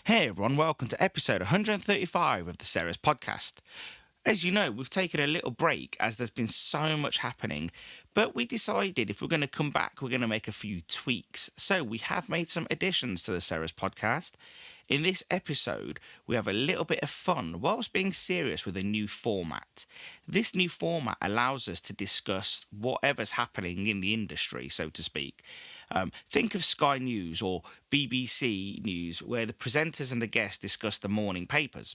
Hey everyone, welcome to episode 135 of the Sarah's podcast. As you know, we've taken a little break as there's been so much happening, but we decided if we're going to come back, we're going to make a few tweaks. So we have made some additions to the Sarah's podcast. In this episode, we have a little bit of fun whilst being serious with a new format. This new format allows us to discuss whatever's happening in the industry, so to speak. Think of Sky News or BBC News, where the presenters and the guests discuss the morning papers.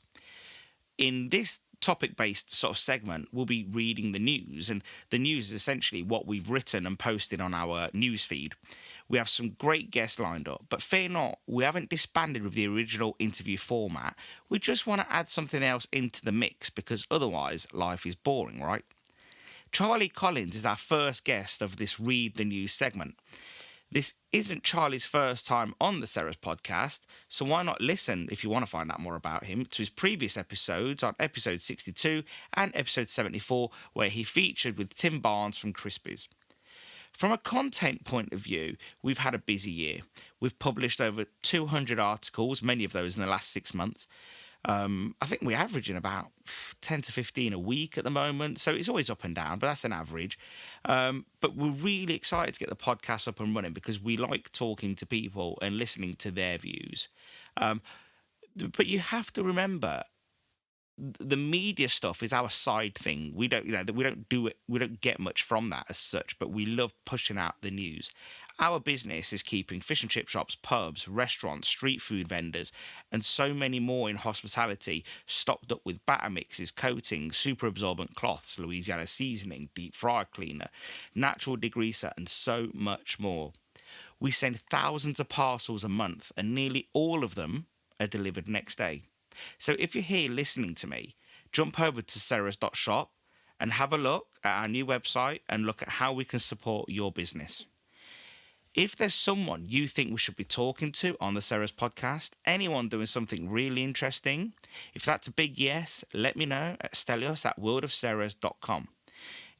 In this topic-based sort of segment, we'll be reading the news, and the news is essentially what we've written and posted on our news feed. We have some great guests lined up, but fear not, we haven't disbanded with the original interview format. We just want to add something else into the mix because otherwise life is boring, right? Charlie Collins is our first guest of this Read the News segment. This isn't Charlie's first time on the Sarah's podcast, so why not listen, if you want to find out more about him, to his previous episodes on episode 62 and episode 74, where he featured with Tim Barnes from Crispies. From a content point of view, we've had a busy year. We've published over 200 articles, many of those in the last 6 months. I think we're averaging about 10 to 15 a week at the moment, so it's always up and down, but that's an average. But we're really excited to get the podcast up and running because we like talking to people and listening to their views. But you have to remember, the media stuff is our side thing. We don't do it. We don't get much from that as such, but we love pushing out the news. Our business is keeping fish and chip shops, pubs, restaurants, street food vendors, and so many more in hospitality stocked up with batter mixes, coatings, super absorbent cloths, Louisiana seasoning, deep fryer cleaner, natural degreaser, and so much more. We send thousands of parcels a month, and nearly all of them are delivered next day. So if you're here listening to me, jump over to sarahs.shop and have a look at our new website and look at how we can support your business. If there's someone you think we should be talking to on the Sarah's podcast, anyone doing something really interesting, if that's a big yes, let me know at Stelios at worldofsarahs.com.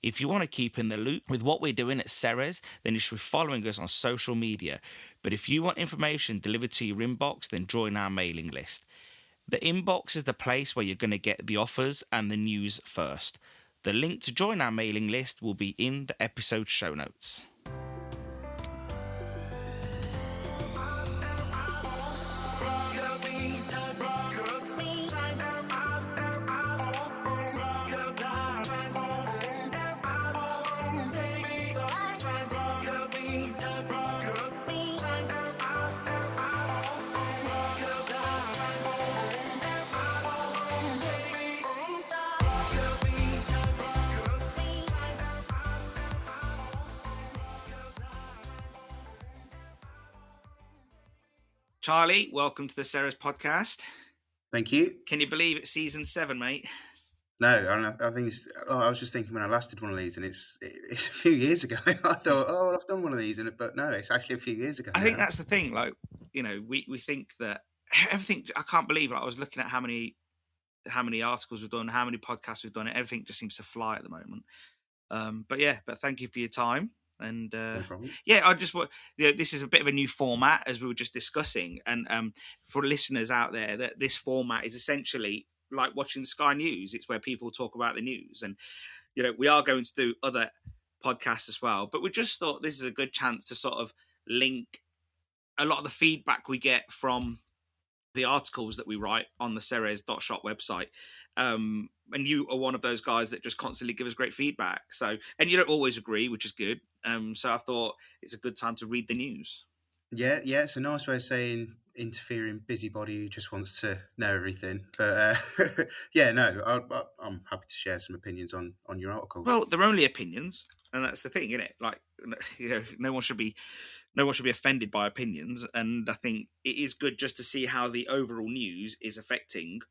If you want to keep in the loop with what we're doing at Sarah's, then you should be following us on social media. But if you want information delivered to your inbox, then join our mailing list. The inbox is the place where you're going to get the offers and the news first. The link to join our mailing list will be in the episode show notes. Charlie, welcome to the Sarah's podcast. Thank you. Can you believe it's season 7, mate? No, I think I was just thinking when I last did one of these, and it's a few years ago. I thought, I've done one of these, but no, it's actually a few years ago. I think that's the thing. Like, we think that everything. I can't believe it. I was looking at how many articles we've done, how many podcasts we've done, and everything just seems to fly at the moment. But thank you for your time. And no problem. I just want, this is a bit of a new format as we were just discussing, and for listeners out there, that this format is essentially like watching Sky News. It's where people talk about the news, and we are going to do other podcasts as well. But we just thought this is a good chance to sort of link a lot of the feedback we get from the articles that we write on the Ceres.shop website. And you are one of those guys that just constantly give us great feedback. So, and you don't always agree, which is good. So I thought it's a good time to read the news. Yeah, it's a nice way of saying interfering busybody who just wants to know everything. But I'm happy to share some opinions on your articles. Well, they're only opinions, and that's the thing, isn't it? Like, no one should be offended by opinions, and I think it is good just to see how the overall news is affecting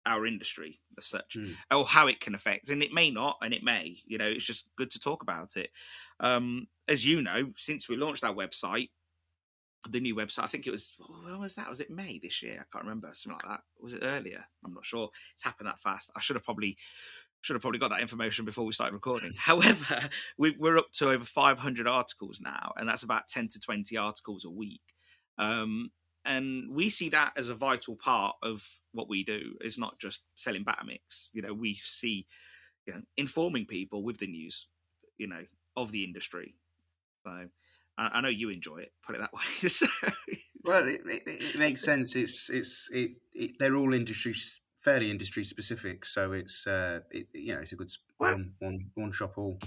our industry as such, or how it can affect, and it may not, and it may. It's just good to talk about it. As you know, since we launched our website, the new website, I think it was, when was that? Was it May this year? I can't remember, something like that. Was it earlier? I'm not sure. It's happened that fast. I should have probably got that information before we started recording. However, we're up to over 500 articles now, and that's about 10 to 20 articles a week. And we see that as a vital part of what we do. It's not just selling batter mix. We see, informing people with the news, of the industry. So I know you enjoy it, put it that way. So, Well, it makes sense. They're all fairly industry specific, so it's it's a good well, one shop all.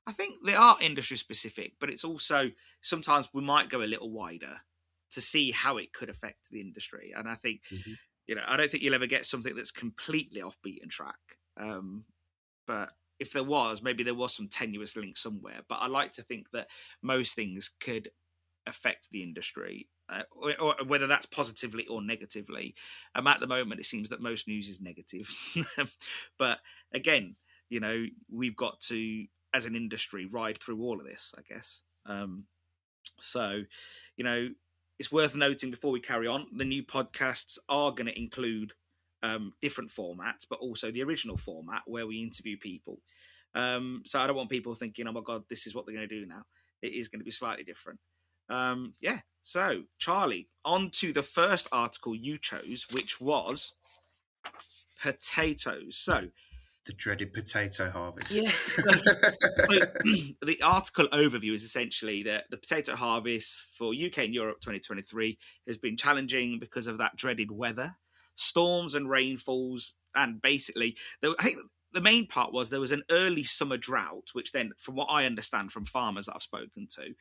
I think they are industry specific, but it's also sometimes we might go a little wider to see how it could affect the industry. And I think, Mm-hmm. I don't think you'll ever get something that's completely off beaten track. But if there was, maybe there was some tenuous link somewhere. But I like to think that most things could affect the industry, or whether that's positively or negatively. At the moment, it seems that most news is negative. But again, we've got to, as an industry, ride through all of this, I guess. So, it's worth noting before we carry on, the new podcasts are going to include different formats, but also the original format where we interview people. So I don't want people thinking, oh my God, this is what they're going to do now. It is going to be slightly different. So Charlie, on to the first article you chose, which was potatoes. So the dreaded potato harvest. Yes. So the article overview is essentially that the potato harvest for UK and Europe 2023 has been challenging because of that dreaded weather, storms and rainfalls, and basically, I think the main part was there was an early summer drought, which then, from what I understand from farmers that I've spoken to,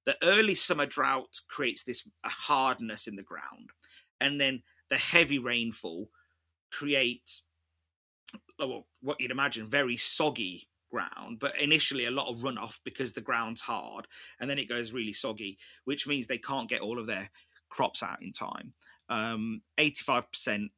the early summer drought creates this hardness in the ground, and then the heavy rainfall creates what you'd imagine very soggy ground, but initially a lot of runoff because the ground's hard, and then it goes really soggy, which means they can't get all of their crops out in time. 85%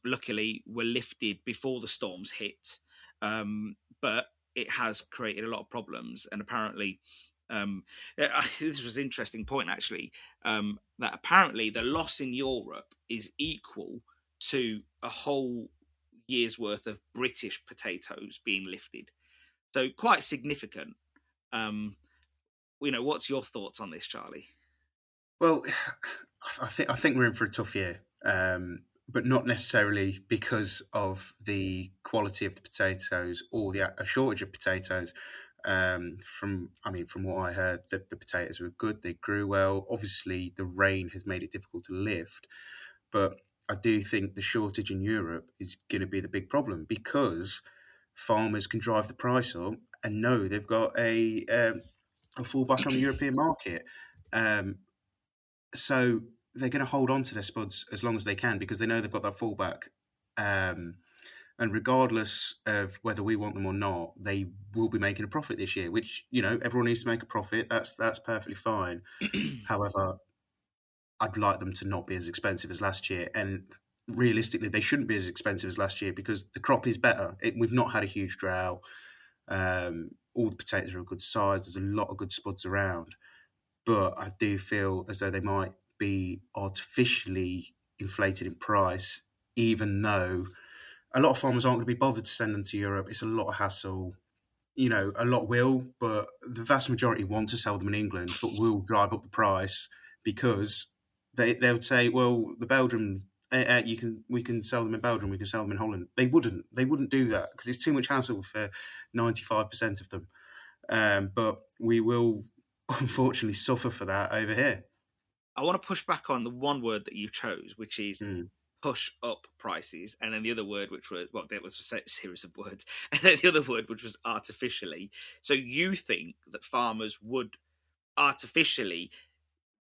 luckily were lifted before the storms hit, but it has created a lot of problems. And apparently this was an interesting point actually, that apparently the loss in Europe is equal to a whole year's worth of British potatoes being lifted. So quite significant. What's your thoughts on this, Charlie? Well, I think we're in for a tough year, but not necessarily because of the quality of the potatoes or a shortage of potatoes. From what I heard, the potatoes were good. They grew well. Obviously, the rain has made it difficult to lift, but I do think the shortage in Europe is going to be the big problem because farmers can drive the price up and know they've got a fallback on the European market. So they're going to hold on to their spuds as long as they can because they know they've got that fallback. And regardless of whether we want them or not, they will be making a profit this year, which, everyone needs to make a profit. That's perfectly fine. However, I'd like them to not be as expensive as last year. And realistically, they shouldn't be as expensive as last year because the crop is better. We've not had a huge drought. All the potatoes are a good size. There's a lot of good spuds around. But I do feel as though they might be artificially inflated in price, even though a lot of farmers aren't going to be bothered to send them to Europe. It's a lot of hassle. A lot will, but the vast majority want to sell them in England, but will drive up the price because they would say, well, the Belgium, we can sell them in Belgium, we can sell them in Holland. They wouldn't do that because it's too much hassle for 95% of them. But we will unfortunately suffer for that over here. I want to push back on the one word that you chose, which is push up prices, and then the other word, which was there was a series of words, and then the other word, which was artificially. So you think that farmers would artificially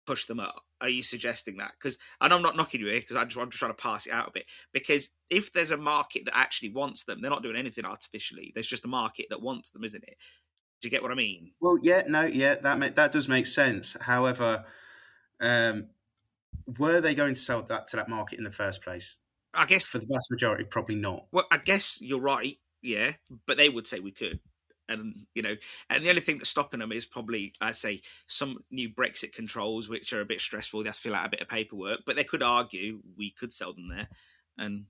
push them up? Are you suggesting that? Because, and I'm not knocking you here, because I'm just trying to pass it out a bit. Because if there's a market that actually wants them, they're not doing anything artificially. There's just a market that wants them, isn't it? Do you get what I mean? Well, that does make sense. However, were they going to sell that to that market in the first place? I guess for the vast majority, probably not. Well, I guess you're right, yeah, but they would say we could. And, and the only thing that's stopping them is probably, I'd say, some new Brexit controls, which are a bit stressful. They have to fill out a bit of paperwork, but they could argue we could sell them there and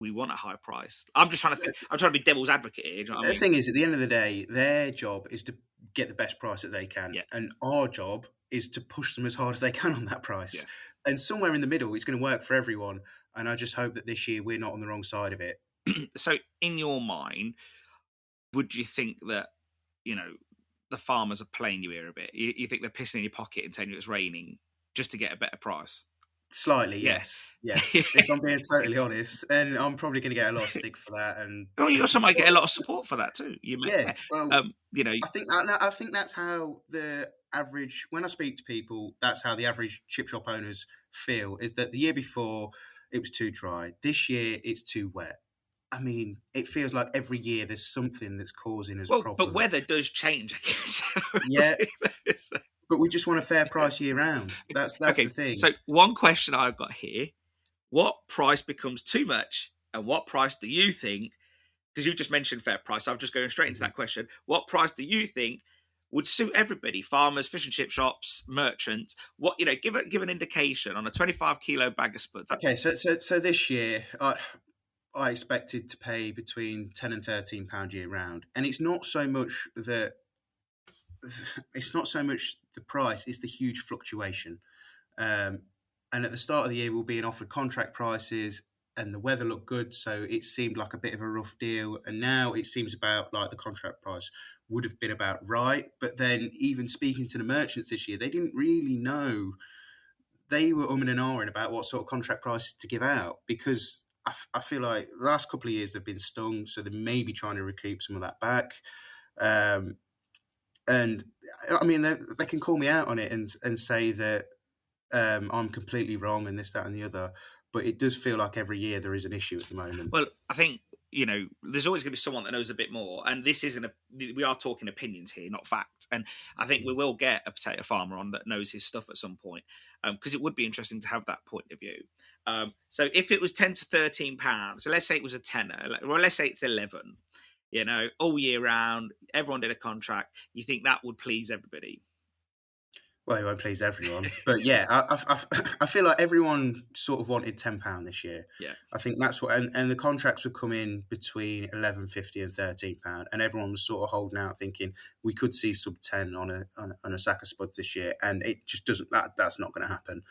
we want a high price. I'm trying to be devil's advocate here. Do you know what I mean? The thing is, at the end of the day, their job is to get the best price that they can. Yeah. And our job is to push them as hard as they can on that price. Yeah. and somewhere in the middle, it's going to work for everyone. And I just hope that this year we're not on the wrong side of it. So, in your mind, would you think that, you know, the farmers are playing you here a bit? You think they're pissing in your pocket and telling you it's raining just to get a better price? Slightly, Yeah. yes, yes. If I'm being totally honest, and I'm probably going to get a lot of stick for that. And Well, you also might get a well, lot of support for that too. You may, yeah, yeah. well, You know, I think that's how the average. When I speak to people, that's how the average chip shop owners feel. Is that the year before it was too dry. This year it's too wet. I mean, it feels like every year there's something that's causing us well, but problems. weather does change, I guess. Yeah, but we just want a fair price year round. That's the Okay, so thing. one question I've got here: what price becomes too much, and what price do you think? Because you just mentioned fair price, I'm just going straight into Mhm. that question. What price do you think would suit everybody? Farmers, fish and chip shops, merchants. What give an indication on a 25 kilo bag of spuds. Okay, so this year I expected to pay between £10 and £13 year round, and it's not so much the price; it's the huge fluctuation. Um, and at the start of the year, we were being offered contract prices, and the weather looked good, so it seemed like a bit of a rough deal. And now it seems about like the contract price would have been about right. But then, even speaking to the merchants this year, they didn't really know. They were umming and ahhing about what sort of contract prices to give out because I feel like the last couple of years they've been stung, so they may be trying to recoup some of that back. Um, and I mean, they can call me out on it and say that I'm completely wrong and this, that, and the other. But it does feel like every year there is an issue at the moment. Well, I think there's always going to be someone that knows a bit more, and this isn't we are talking opinions here, not fact. And I think we will get a potato farmer on that knows his stuff at some point, because it would be interesting to have that point of view. So if it was £10 to £13, so let's say it was a tenner, or let's say it's 11, all year round, everyone did a contract. You think that would please everybody? Well, it won't please everyone, but yeah, I feel like everyone sort of wanted £10 this year. Yeah. I think that's what, and the contracts would come in between £11.50 and £13, and everyone was sort of holding out, thinking we could see sub 10 on a sack of spuds this year, and it just doesn't. That's not going to happen.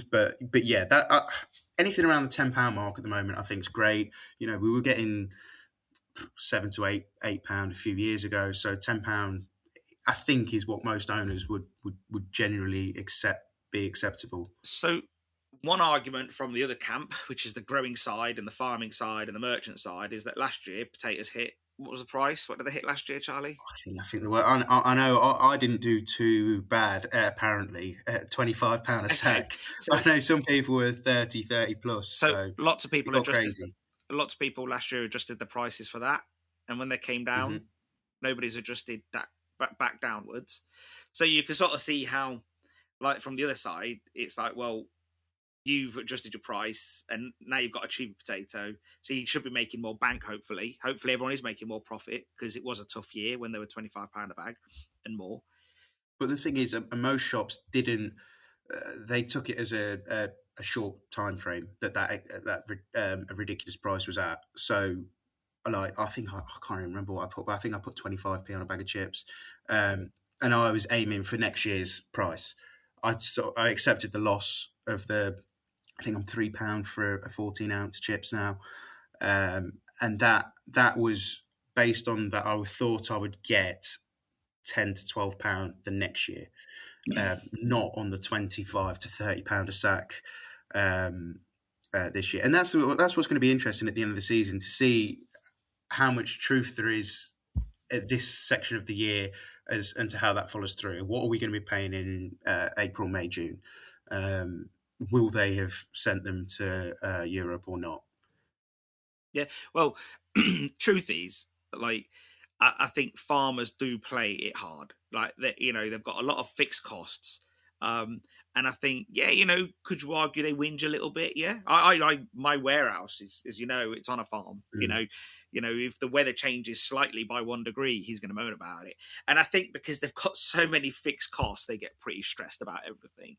But yeah, that anything around the £10 mark at the moment, I think is great. We were getting £7 to £8 a few years ago, so £10 I think is what most owners would generally be acceptable. So one argument from the other camp, which is the growing side and the farming side and the merchant side, is that last year potatoes hit. What was the price? What did they hit last year, Charlie? I think the word. I know I didn't do too bad. Apparently, at £25 a sack. So, I know some people were 30 plus. So lots of it people got adjusted. crazy. Lots of people last year adjusted the prices for that, and when they came down, nobody's adjusted that back downwards. So you can sort of see how, like from the other side, it's like, well, you've adjusted your price and now you've got a cheaper potato, so you should be making more bank. Hopefully everyone is making more profit, because it was a tough year when they were £25 a bag and more. But the thing is, most shops didn't. They took it as a short time frame that a ridiculous price was at. So, like, I think I can't even remember what I put, but I think I put 25p on a bag of chips, and I was aiming for next year's price. I accepted the loss of I think I'm £3 for a 14-ounce chips now, and that was based on that. I thought I would get £10 to £12 the next year, not on the £25 to £30 a sack this year. And that's what's going to be interesting at the end of the season, to see how much truth there is at this section of the year and to how that follows through. What are we going to be paying in April, May, June? Will they have sent them to Europe or not? Yeah, well, truth is, like, I think farmers do play it hard. Like that, they've got a lot of fixed costs, and I think, could you argue they whinge a little bit? Yeah, my warehouse is, as it's on a farm. If the weather changes slightly by 1 degree, he's going to moan about it. And I think because they've got so many fixed costs, they get pretty stressed about everything.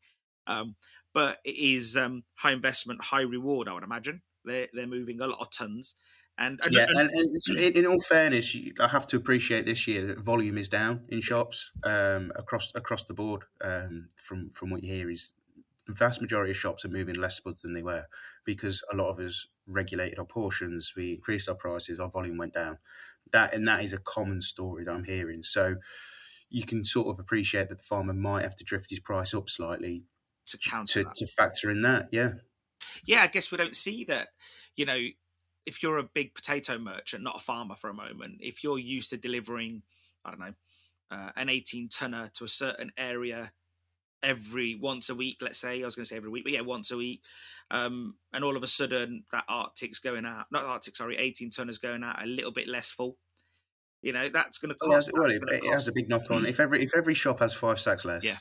But it is high investment, high reward, I would imagine. They're moving a lot of tons, Yeah, and in all fairness, I have to appreciate this year that volume is down in shops across the board. From what you hear, is the vast majority of shops are moving less spuds than they were because a lot of us regulated our portions, we increased our prices, our volume went down. That is a common story that I'm hearing. So you can sort of appreciate that the farmer might have to drift his price up slightly to counter that. to factor in that. Yeah. Yeah, I guess we don't see that. You know, if you're a big potato merchant, not a farmer for a moment, if you're used to delivering, I don't know, an 18 tonner to a certain area every once a week, let's say, I was going to say every week, but yeah, once a week, and all of a sudden that Arctic's going out, not Arctic, sorry, 18 tonners going out a little bit less full. You know, that's going to cost. Well, That's going to it has cost. a big knock on. If every shop has 5 sacks less, Yeah.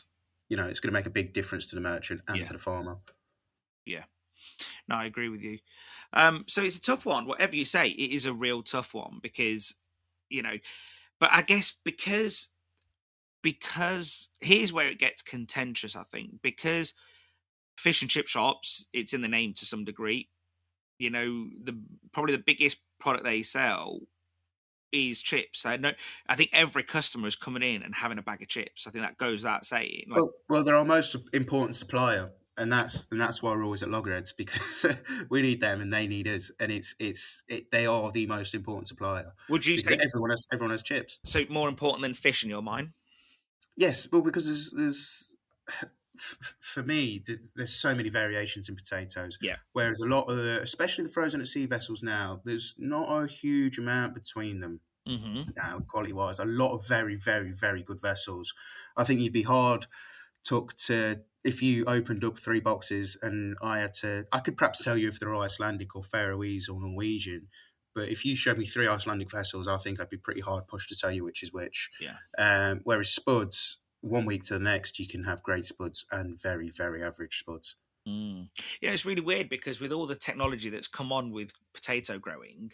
it's going to make a big difference to the merchant and Yeah. to the farmer. Yeah. No, I agree with you. So it's a tough one. Whatever you say, it is a real tough one because, but I guess because here's where it gets contentious, I think, because fish and chip shops, it's in the name to some degree. Probably the biggest product they sell is chips. I think every customer is coming in and having a bag of chips. I think that goes without saying. Well, they're our most important supplier, and that's why we're always at loggerheads, because we need them and they need us, and they are the most important supplier. Would you say everyone has chips? So more important than fish in your mind? Yes, well, because there's for me, there's so many variations in potatoes. Yeah. Whereas a lot of especially the frozen at sea vessels now, there's not a huge amount between them. Mm-hmm. Now, quality-wise, a lot of very, very, very good vessels. I think you'd be hard took to if you opened up 3 boxes and I could perhaps tell you if they're Icelandic or Faroese or Norwegian. But if you showed me 3 Icelandic vessels, I think I'd be pretty hard pushed to tell you which is which. Yeah. Whereas spuds, one week to the next, you can have great spuds and very, very average spuds. Mm. Yeah, it's really weird because with all the technology that's come on with potato growing,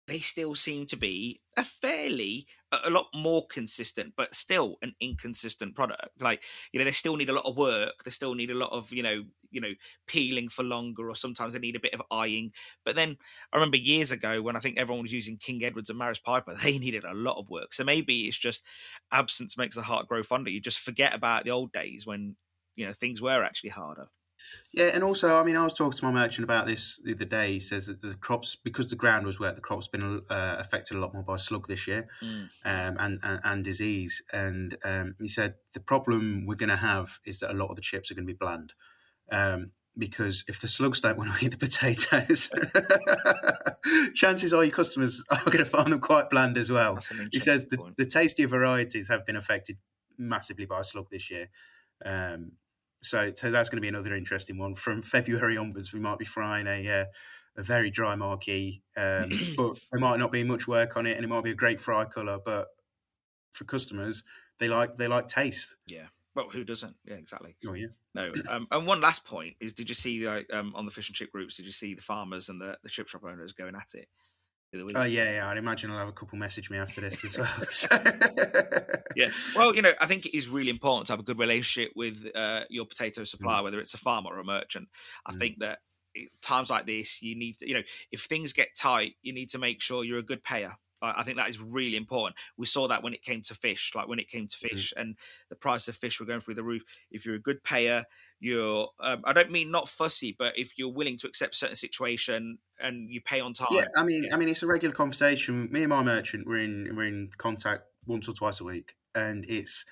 they still seem to be a lot more consistent, but still an inconsistent product. Like, they still need a lot of work. They still need a lot of, peeling for longer, or sometimes they need a bit of eyeing. But then I remember years ago when I think everyone was using King Edward's and Maris Piper, they needed a lot of work. So maybe it's just absence makes the heart grow fonder. You just forget about the old days when, things were actually harder. Yeah, and also, I mean, I was talking to my merchant about this the other day. He says that the crops, because the ground was wet, the crop's been affected a lot more by slug this year, and disease. And he said the problem we're going to have is that a lot of the chips are going to be bland, because if the slugs don't want to eat the potatoes, chances are your customers are going to find them quite bland as well. He says the tastier varieties have been affected massively by slug this year. So that's going to be another interesting one. From February onwards, we might be frying a very dry marquee, but there might not be much work on it, and it might be a great fry colour. But for customers, they like taste. Yeah, well, who doesn't? Yeah, exactly. Oh yeah. No, and one last point is: did you see on the fish and chip groups? Did you see the farmers and the chip shop owners going at it? Oh yeah. I'd imagine I'll have a couple message me after this as well. Yeah. Well, I think it is really important to have a good relationship with your potato supplier, whether it's a farmer or a merchant. I think that times like this, you need to, if things get tight, you need to make sure you're a good payer. I think that is really important. We saw that when it came to fish, and the price of fish were going through the roof. If you're a good payer, you're, I don't mean not fussy, but if you're willing to accept a certain situation and you pay on time. Yeah, I mean, it's a regular conversation. Me and my merchant, we're in contact once or twice a week, and it's,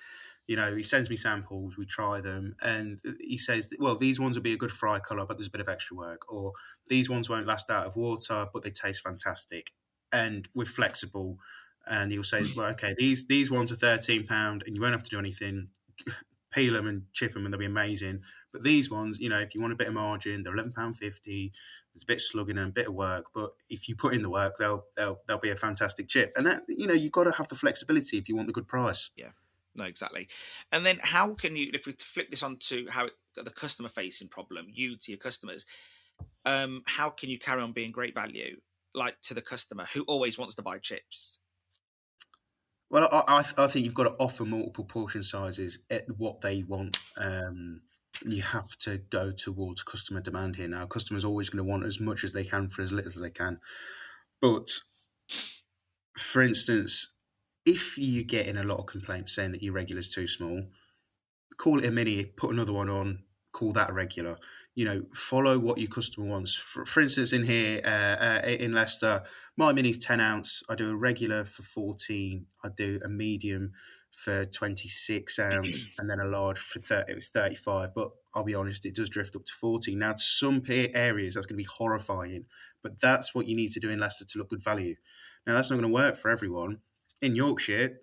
he sends me samples, we try them, and he says, well, these ones will be a good fry colour, but there's a bit of extra work, or these ones won't last out of water, but they taste fantastic. And we're flexible, and he'll say, well, okay, these ones are £13 and you won't have to do anything. Peel them and chip them and they'll be amazing. But these ones, if you want a bit of margin, they're £11.50. There's a bit of slugging and a bit of work, but if you put in the work, they'll be a fantastic chip. And that, you've got to have the flexibility if you want the good price. Yeah, no, exactly. And then how can you, if we flip this onto the customer facing problem, you to your customers, how can you carry on being great value, like to the customer who always wants to buy chips? Well, I think you've got to offer multiple portion sizes at what they want. You have to go towards customer demand here now. Customers are always going to want as much as they can for as little as they can. But for instance, if you're getting a lot of complaints saying that your regular's too small, call it a mini, put another one on, call that a regular. Follow what your customer wants. For instance, in here in Leicester, my mini's 10 ounce. I do a regular for 14. I do a medium for 26 ounce, and then a large for 30. It was 35, but I'll be honest, it does drift up to 40. Now, to some areas, that's going to be horrifying, but that's what you need to do in Leicester to look good value. Now, that's not going to work for everyone. In Yorkshire,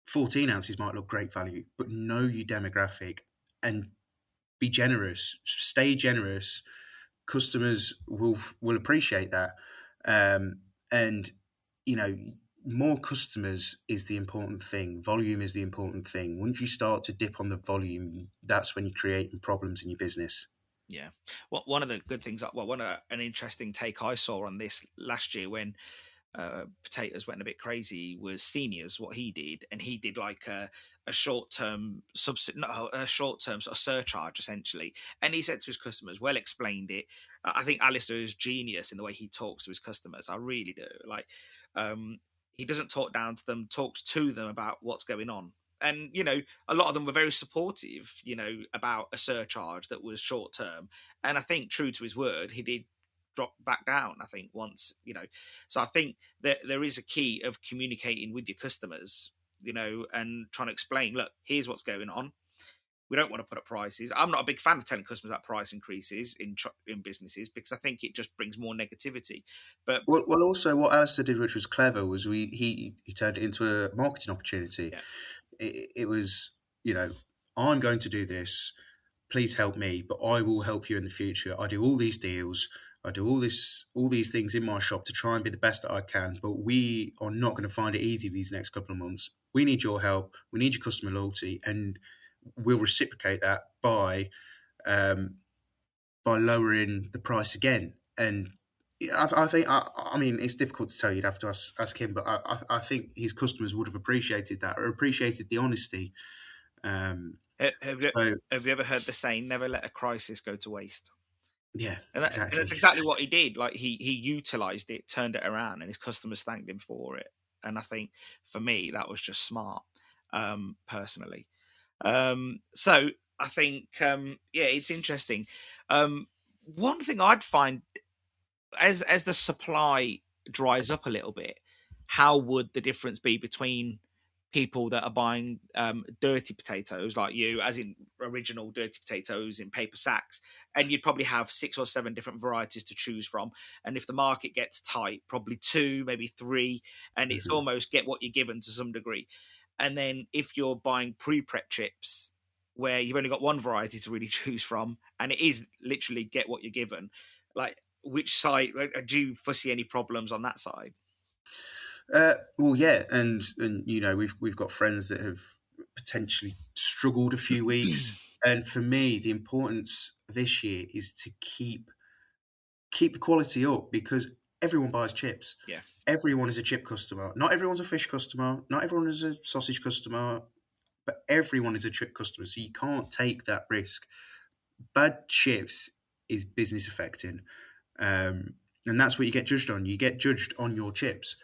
14 ounces might look great value, but know your demographic and be generous. Stay generous. Customers will appreciate that, and more customers is the important thing. Volume is the important thing. Once you start to dip on the volume, that's when you're creating problems in your business. Yeah. Well, one of the good things, an interesting take I saw on this last year when potatoes went a bit crazy was Stelios, what he did, and he did like a short-term a short-term sort of surcharge essentially, and he said to his customers, well explained it. I think Alistair is genius in the way he talks to his customers. I really do. Like, he doesn't talk down to them, talks to them about what's going on. And a lot of them were very supportive, about a surcharge that was short term. And I think, true to his word, he did drop back down, I think, once. So I think that there is a key of communicating with your customers, and trying to explain, look, here's what's going on. We don't want to put up prices. I'm not a big fan of telling customers about price increases in businesses, because I think it just brings more negativity. But well, also what Alistair did, which was clever, was he turned it into a marketing opportunity. yeah, It was, I'm going to do this. Please help me, but I will help you in the future. I do all these deals. I do all these things in my shop to try and be the best that I can. But we are not going to find it easy these next couple of months. We need your help. We need your customer loyalty, and we'll reciprocate that by lowering the price again. And I think, I mean, it's difficult to tell. You'd have to ask him, but I think his customers would have appreciated that, or appreciated the honesty. have you So have you ever heard the saying, "Never let a crisis go to waste"? yeah, And exactly. that's exactly what he did. Like, he utilized it, turned it around, and his customers thanked him for it. And I think, for me, that was just smart, personally. So I think, yeah, it's interesting. One thing I'd find, as the supply dries up a little bit, how would the difference be between people that are buying dirty potatoes like you, as in original dirty potatoes in paper sacks, and you'd probably have 6 or 7 different varieties to choose from. And if the market gets tight, probably 2, maybe 3, and it's Mhm. almost get what you're given to some degree. And then if you're buying pre-prep chips, where you've only got one variety to really choose from, and it is literally get what you're given, like, which side do you foresee any problems on that side? Well, yeah, and we've got friends that have potentially struggled a few weeks, and for me, the importance this year is to keep the quality up, because everyone buys chips. Yeah, Everyone is a chip customer. Not everyone's a fish customer. Not everyone is a sausage customer, but everyone is a chip customer. So you can't take that risk. Bad chips is business affecting. Um, and that's what you get judged on. You get judged on your chips.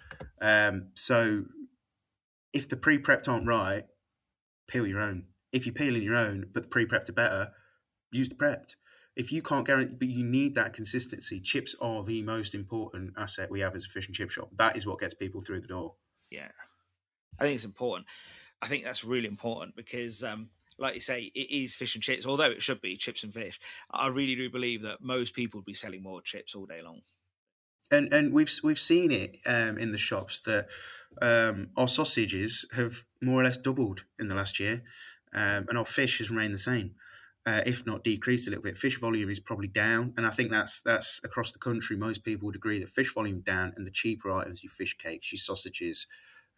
So if the pre-prepped aren't right, peel your own. If you're peeling your own, but the pre-prepped are better, use the prepped. If you can't guarantee, but you need that consistency. Chips are the most important asset we have as a fish and chip shop. That is what gets people through the door. yeah. I think it's important. I think that's really important because, like you say, it is fish and chips. Although it should be chips and fish, I really do believe that most people would be selling more chips all day long. And we've seen it in the shops that our sausages have more or less doubled in the last year, and our fish has remained the same, if not decreased a little bit. Fish volume is probably down, and I think that's across the country. Most people would agree that fish volume down, and the cheaper items, your fish cakes, your sausages,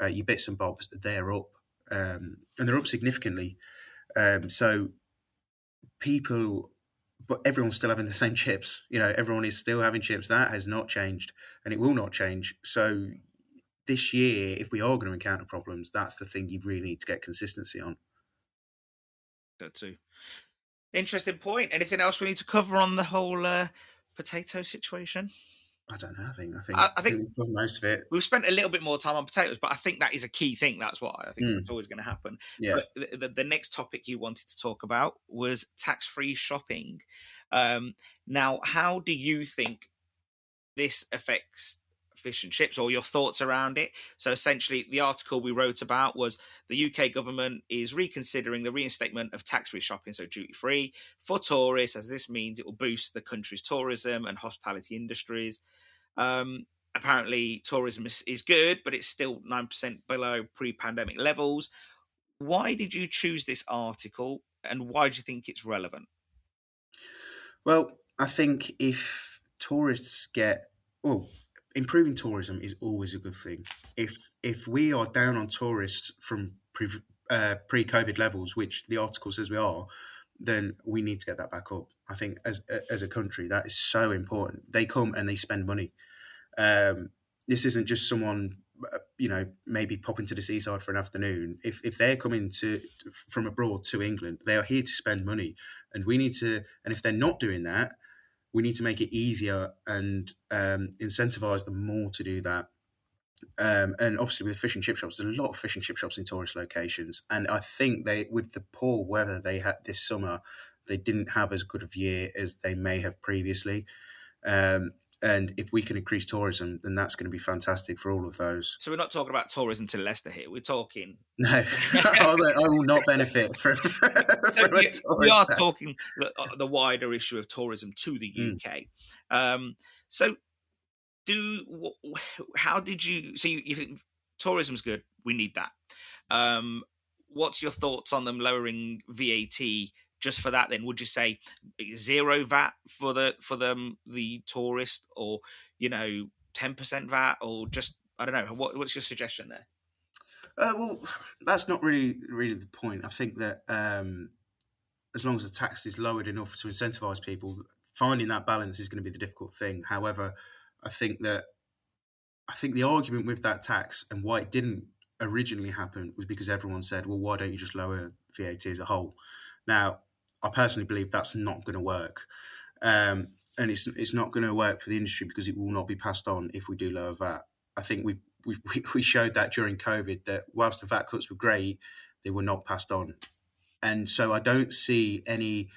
your bits and bobs, they're up, and they're up significantly. So people, but everyone's still having the same chips. Everyone is still having chips. That has not changed, and it will not change. So this year, if we are going to encounter problems, that's the thing you really need to get consistency on. So too. Interesting point. Anything else we need to cover on the whole potato situation? I don't know. I I think think we've covered most of it. we've spent a little bit more time on potatoes, but I think that is a key thing. That's why I think that's Mm, always going to happen. yeah. But the next topic you wanted to talk about was tax-free shopping. Now, how do you think this affects fish and chips, or your thoughts around it? So essentially, the article we wrote about was the UK government is reconsidering the reinstatement of tax-free shopping, so duty-free, for tourists, as this means it will boost the country's tourism and hospitality industries. Apparently, tourism is good, but it's still 9% below pre-pandemic levels. Why did you choose this article, and why do you think it's relevant? Well, I think if tourists get, well, improving tourism is always a good thing. If we are down on tourists from pre-COVID levels, which the article says we are, then we need to get that back up. I think as a country, that is so important. They come and they spend money. Um, this isn't just someone, maybe popping to the seaside for an afternoon. If they're coming from abroad to England, they are here to spend money, and we need to. And if they're not doing that, we need to make it easier and incentivize them more to do that. And obviously, with fish and chip shops, there's a lot of fish and chip shops in tourist locations, and I think with the poor weather they had this summer, they didn't have as good of year as they may have previously. Um, and if we can increase tourism, then that's going to be fantastic for all of those. So we're not talking about tourism to Leicester here. We're talking. No, I will not benefit from, So from a we tourist are tax. talking the wider issue of tourism to the Mm. UK. So, how did you? So you think tourism's good? We need that. Um, what's your thoughts on them lowering VAT just for that? Then would you say zero VAT for the tourist, or 10% VAT, or just I don't know? What's your suggestion there? Well, that's not really the point. I think that as long as the tax is lowered enough to incentivize people, finding that balance is going to be the difficult thing. However, I think that I think the argument with that tax and why it didn't originally happen was because everyone said, "Well, why don't you just lower VAT as a whole?" Now, I personally believe that's not going to work, and it's not going to work for the industry because it will not be passed on if we do lower VAT. I think we showed that during COVID that whilst the VAT cuts were great, they were not passed on, and so I don't see any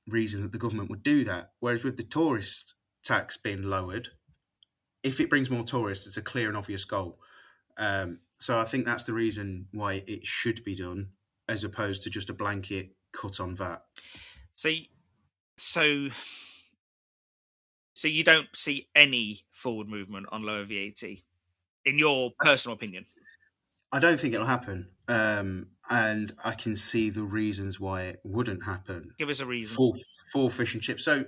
reason that the government would do that. Whereas with the tourist tax being lowered, if it brings more tourists, it's a clear and obvious goal. So I think that's the reason why it should be done, as opposed to just a blanket cut on VAT. So, so, so you don't see any forward movement on lower VAT, in your personal opinion? I don't think it'll happen, and I can see the reasons why it wouldn't happen Give us a reason. for fish and chips. So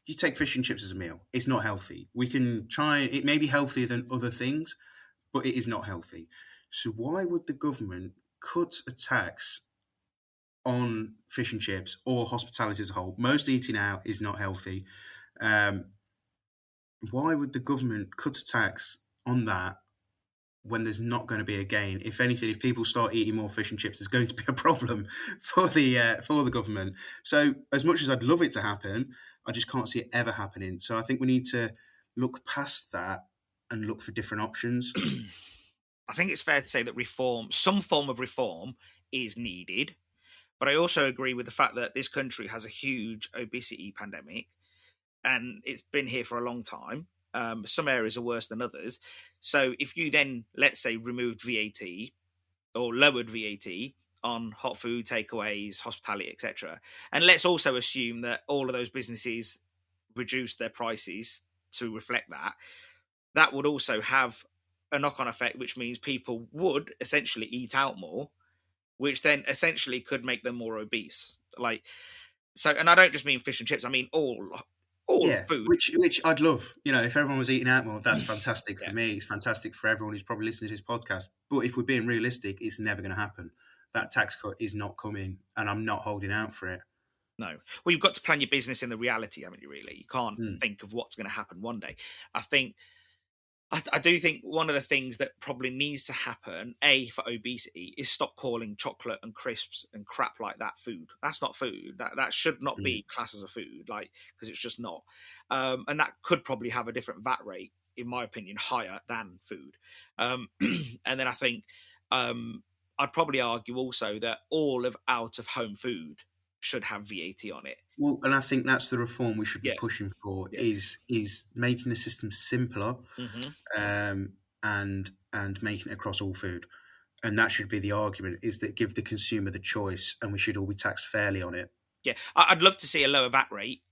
you take fish and chips as a meal; it's not healthy. We can try; it may be healthier than other things, but it is not healthy. So why would the government cut a tax on fish and chips or hospitality as a whole? Most eating out is not healthy. Um, why would the government cut a tax on that when there's not going to be a gain? If anything, if people start eating more fish and chips, there's going to be a problem for the government. So as much as I'd love it to happen, I just can't see it ever happening. So I think we need to look past that and look for different options. I think it's fair to say that reform, some form of reform, is needed. But I also agree with the fact that this country has a huge obesity pandemic, and it's been here for a long time. Some areas are worse than others. So if you then, let's say, removed VAT or lowered VAT on hot food, takeaways, hospitality, etc., and let's also assume that all of those businesses reduce their prices to reflect that, that would also have a knock-on effect, which means people would essentially eat out more, which then essentially could make them more obese. So, and I don't just mean fish and chips. I mean all Yeah, food. which I'd love. If everyone was eating out more, that's fantastic for Yeah, me. It's fantastic for everyone who's probably listening to this podcast. But if we're being realistic, it's never going to happen. That tax cut is not coming, and I'm not holding out for it. no. Well, you've got to plan your business in the reality, haven't you? Really, you can't Mm. think of what's going to happen one day. I think I do think one of the things that probably needs to happen, for obesity, is stop calling chocolate and crisps and crap like that food. That's not food. That should not Mm. be classed as a food, like, because it's just not. And that could probably have a different VAT rate, in my opinion, higher than food. And then I think I'd probably argue also that all of out of home food should have VAT on it. Well, and I think that's the reform we should be Yeah, pushing for yeah. is making the system simpler, Hmm. and making it across all food. And that should be the argument: is that give the consumer the choice, and we should all be taxed fairly on it. Yeah, I'd love to see a lower VAT rate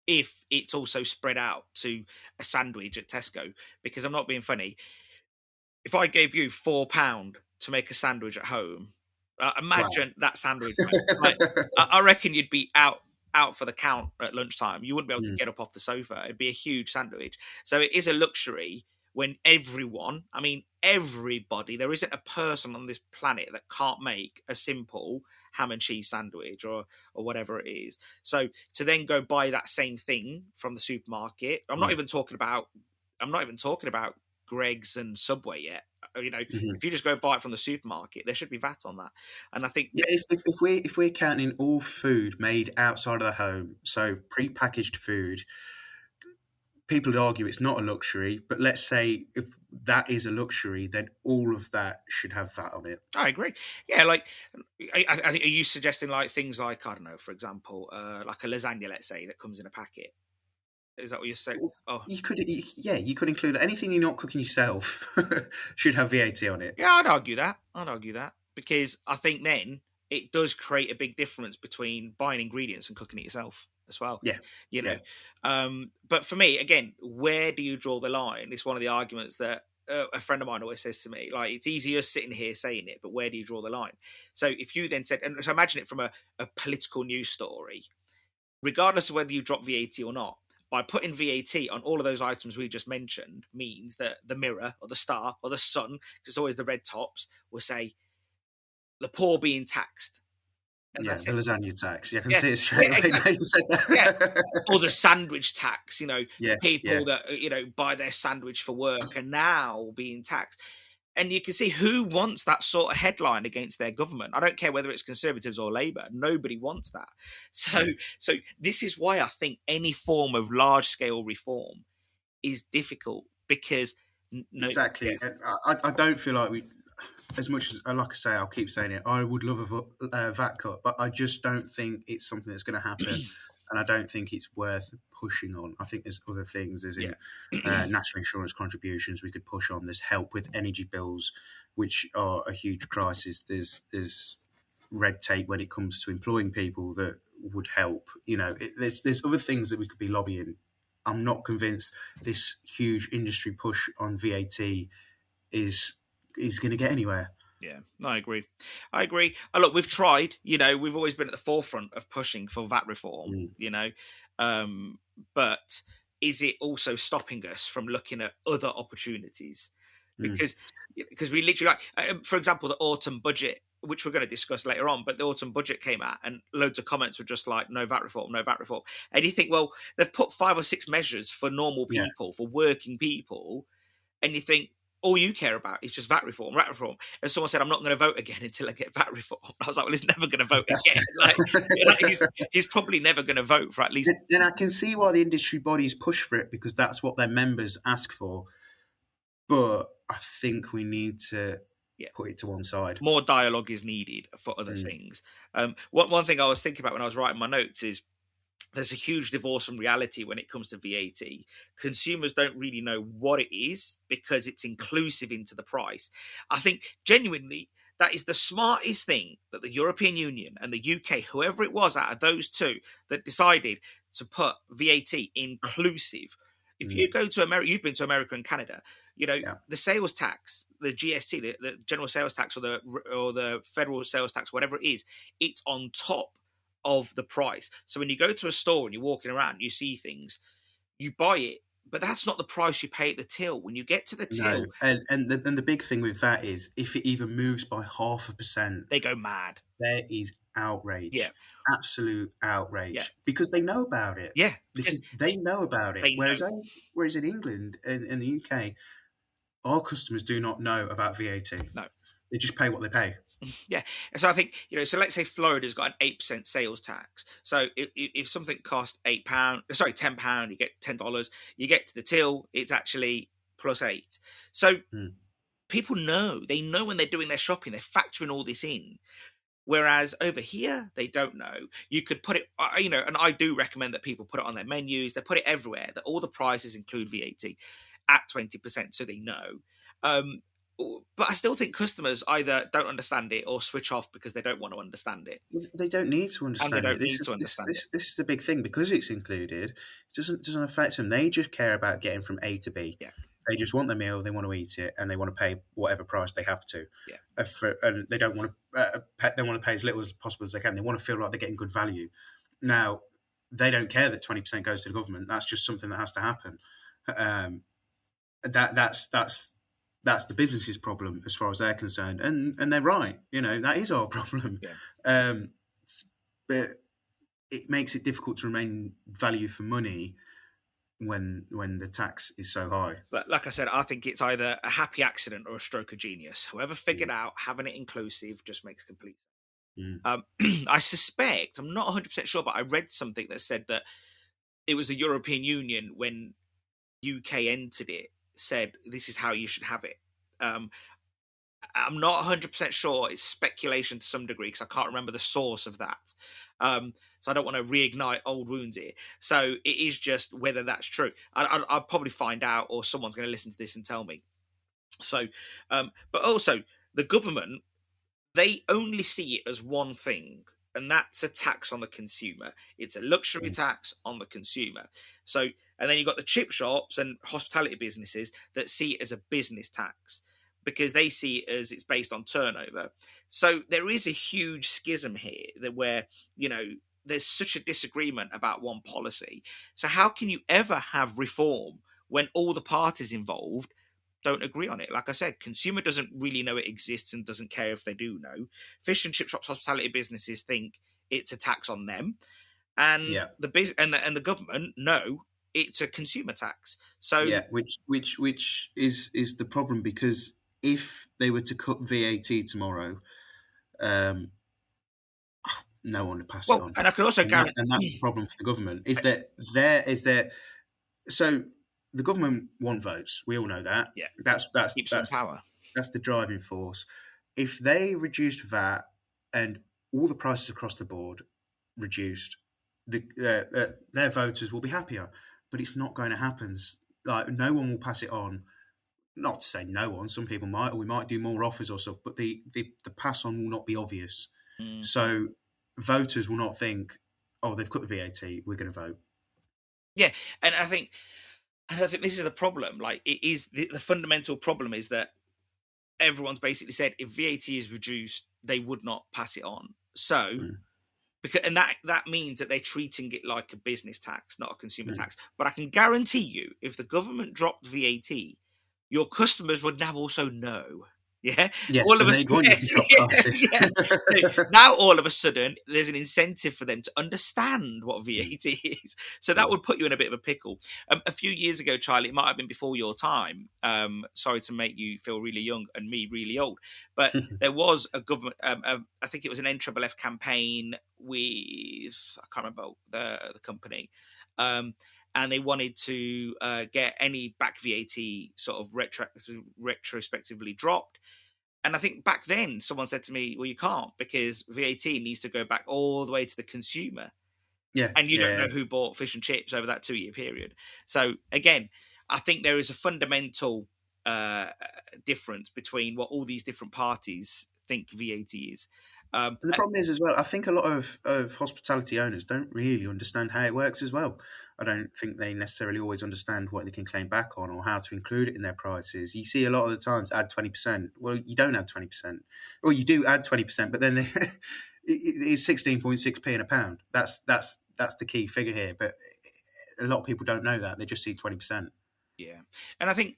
if it's also spread out to a sandwich at Tesco, because I'm not being funny. If I gave you £4 to make a sandwich at home, Wow. imagine that sandwich. Like, I reckon you'd be out for the count at lunchtime. You wouldn't be able to Mm. get up off the sofa. It'd be a huge sandwich. So it is a luxury when everyone, I mean everybody, there isn't a person on this planet that can't make a simple ham and cheese sandwich or whatever it is. So to then go buy that same thing from the supermarket, I'm not even talking about Greg's and Subway yet. Mhm. If you just go buy it from the supermarket, there should be VAT on that. And I think Yeah, if we're counting all food made outside of the home, so pre-packaged food, people would argue it's not a luxury. But let's say if that is a luxury, then all of that should have VAT on it. I agree. Yeah, like I think, are you suggesting like things like, I don't know, for example, like a lasagna, let's say, that comes in a packet? Is that what you're saying? Well, Oh, you could include anything you're not cooking yourself should have VAT on it. yeah, I'd argue that. Because I think then it does create a big difference between buying ingredients and cooking it yourself as well. Yeah, You know, yeah. but for me, again, where do you draw the line? It's one of the arguments that a friend of mine always says to me. Like, it's easier sitting here saying it, but where do you draw the line? So if you then said, and so imagine it from a political news story, regardless of whether you drop VAT or not, by putting VAT on all of those items we just mentioned means that the Mirror or the Star or the Sun, because it's always the red tops, will say the poor being taxed. And Yeah, that's the it. lasagna tax. Yeah, I can Yeah, see it straight yeah, away now exactly. you said Yeah. that. Or the sandwich tax, Yeah, yeah. people that, buy their sandwich for work are now being taxed. And you can see who wants that sort of headline against their government. I don't care whether it's Conservatives or Labour. Nobody wants that. So, Mm. so this is why I think any form of large scale reform is difficult because no, yeah, Exactly. And I don't feel like we, as much as, like I say, I'll keep saying it, I would love a VAT cut, but I just don't think it's something that's going to happen. And I don't think it's worth pushing on. I think there's other things, as in yeah, national insurance contributions we could push on. There's help with energy bills, which are a huge crisis. There's red tape when it comes to employing people that would help. There's other things that we could be lobbying. I'm not convinced this huge industry push on VAT is going to get anywhere. yeah. I agree. Look, we've tried. We've always been at the forefront of pushing for VAT reform. Mm, Um, but is it also stopping us from looking at other opportunities? mm, Because we literally, like, for example, the autumn budget, which we're going to discuss later on, but the autumn budget came out and loads of comments were just like, no VAT reform, no VAT reform. And you think, well, they've put 5 or 6 measures for normal yeah, people, for working people, and you think all you care about is just VAT reform, VAT reform. And someone said, I'm not going to vote again until I get VAT reform. I was like, well, he's never going to vote that's. again. He's probably never going to vote for at least. And I can see why the industry bodies push for it because that's what their members ask for. But I think we need to Yeah, put it to one side. more dialogue is needed for other Mm, things. One thing I was thinking about when I was writing my notes is there's a huge divorce from reality when it comes to VAT. Consumers don't really know what it is because it's inclusive into the price. I think genuinely that is the smartest thing that the European Union and the UK, whoever it was out of those two, that decided to put VAT inclusive. If you mm, go to America, you've been to America and Canada, yeah. the sales tax, the GST, the general sales tax, or the federal sales tax, whatever it is, it's on top of the price. So when you go to a store and you're walking around, you see things, you buy it, but that's not the price you pay at the till. When you get to the No, till, and the big thing with that is if it even moves by 0.5%, they go mad. there is Yeah, outrage, absolute yeah, outrage, because they know about it. yeah, because Because they know about it. they know. Whereas in England and in the UK, our customers do not know about VAT. No. They just pay what they pay. Yeah. So I think, so let's say Florida's got an 8% sales tax. So if something costs £10, you get $10, you get to the till, it's actually +8. So people know, they know when they're doing their shopping, they're factoring all this in. Whereas over here, they don't know. You could put it, and I do recommend that people put it on their menus. They put it everywhere, that all the prices include VAT at 20%, so they know. But I still think customers either don't understand it or switch off because they don't want to understand it. They don't need to And they understand it. don't need to understand it. This is the big thing, because it's included. It doesn't affect them. They just care about getting from A to B. Yeah. They just want their meal. They want to eat it, and they want to pay whatever price they have to. Yeah. And they don't want to. They want to pay as little as possible as they can. They want to feel like they're getting good value. Now, they don't care that 20% goes to the government. That's just something that has to happen. That's the business's problem as far as they're concerned, and they're right. That is our problem. Yeah. But it makes it difficult to remain value for money when the tax is so high. But like I said, I think it's either a happy accident or a stroke of genius. Whoever figured out having it inclusive just makes complete sense. I suspect, I'm not 100% sure, but I read something that said that it was the European Union, when UK entered it, said this is how you should have it. I'm not 100% sure. It's speculation to some degree because I can't remember the source of that. So I don't want to reignite old wounds here. So it is just whether that's true. I'll probably find out, or someone's going to listen to this and tell me. So, but also the government, they only see it as one thing, and that's a tax on the consumer. It's a luxury tax on the consumer. So, and then you've got the chip shops and hospitality businesses that see it as a business tax, because they see it as it's based on turnover. So there is a huge schism here where, there's such a disagreement about one policy. So how can you ever have reform when all the parties involved don't agree on it? Like I said, consumer doesn't really know it exists and doesn't care if they do know. Fish and chip shops, hospitality businesses think it's a tax on them. And the government know it's a consumer tax. So which is the problem, because if they were to cut VAT tomorrow, no one would pass it on. And I can also guarantee, and that's the problem for the government, is that so the government want votes. We all know that. Yeah, that's power. That's the driving force. If they reduced VAT and all the prices across the board reduced, their voters will be happier. But it's not going to happen. Like, no one will pass it on. Not to say no one. Some people might, or we might do more offers or stuff. But the pass on will not be obvious. So voters will not think, oh, they've cut the VAT, we're going to vote. Yeah, and I think this is the problem. Like, it is the fundamental problem is that everyone's basically said if VAT is reduced, they would not pass it on. So, because that means that they're treating it like a business tax, not a consumer tax. But I can guarantee you, if the government dropped VAT, your customers would now also know. Yeah. Yes, all of a sudden, now all of a sudden there's an incentive for them to understand what VAT is. So that would put you in a bit of a pickle. A few years ago, Charlie, it might have been before your time. Sorry to make you feel really young and me really old, but there was a government. I think it was an NFFF campaign with, I can't remember the company. And they wanted to get any back VAT sort of retrospectively dropped. And I think back then someone said to me, well, you can't, because VAT needs to go back all the way to the consumer. Yeah. And you don't know who bought fish and chips over that 2-year period. So again, I think there is a fundamental difference between what all these different parties think VAT is. And the problem is as well, I think a lot of hospitality owners don't really understand how it works as well. I don't think they necessarily always understand what they can claim back on or how to include it in their prices. You see a lot of the times add 20%. Well, you don't add 20%. Well, you do add 20%, but then it's 16.6p in a pound. That's the key figure here. But a lot of people don't know that. They just see 20%. Yeah. And I think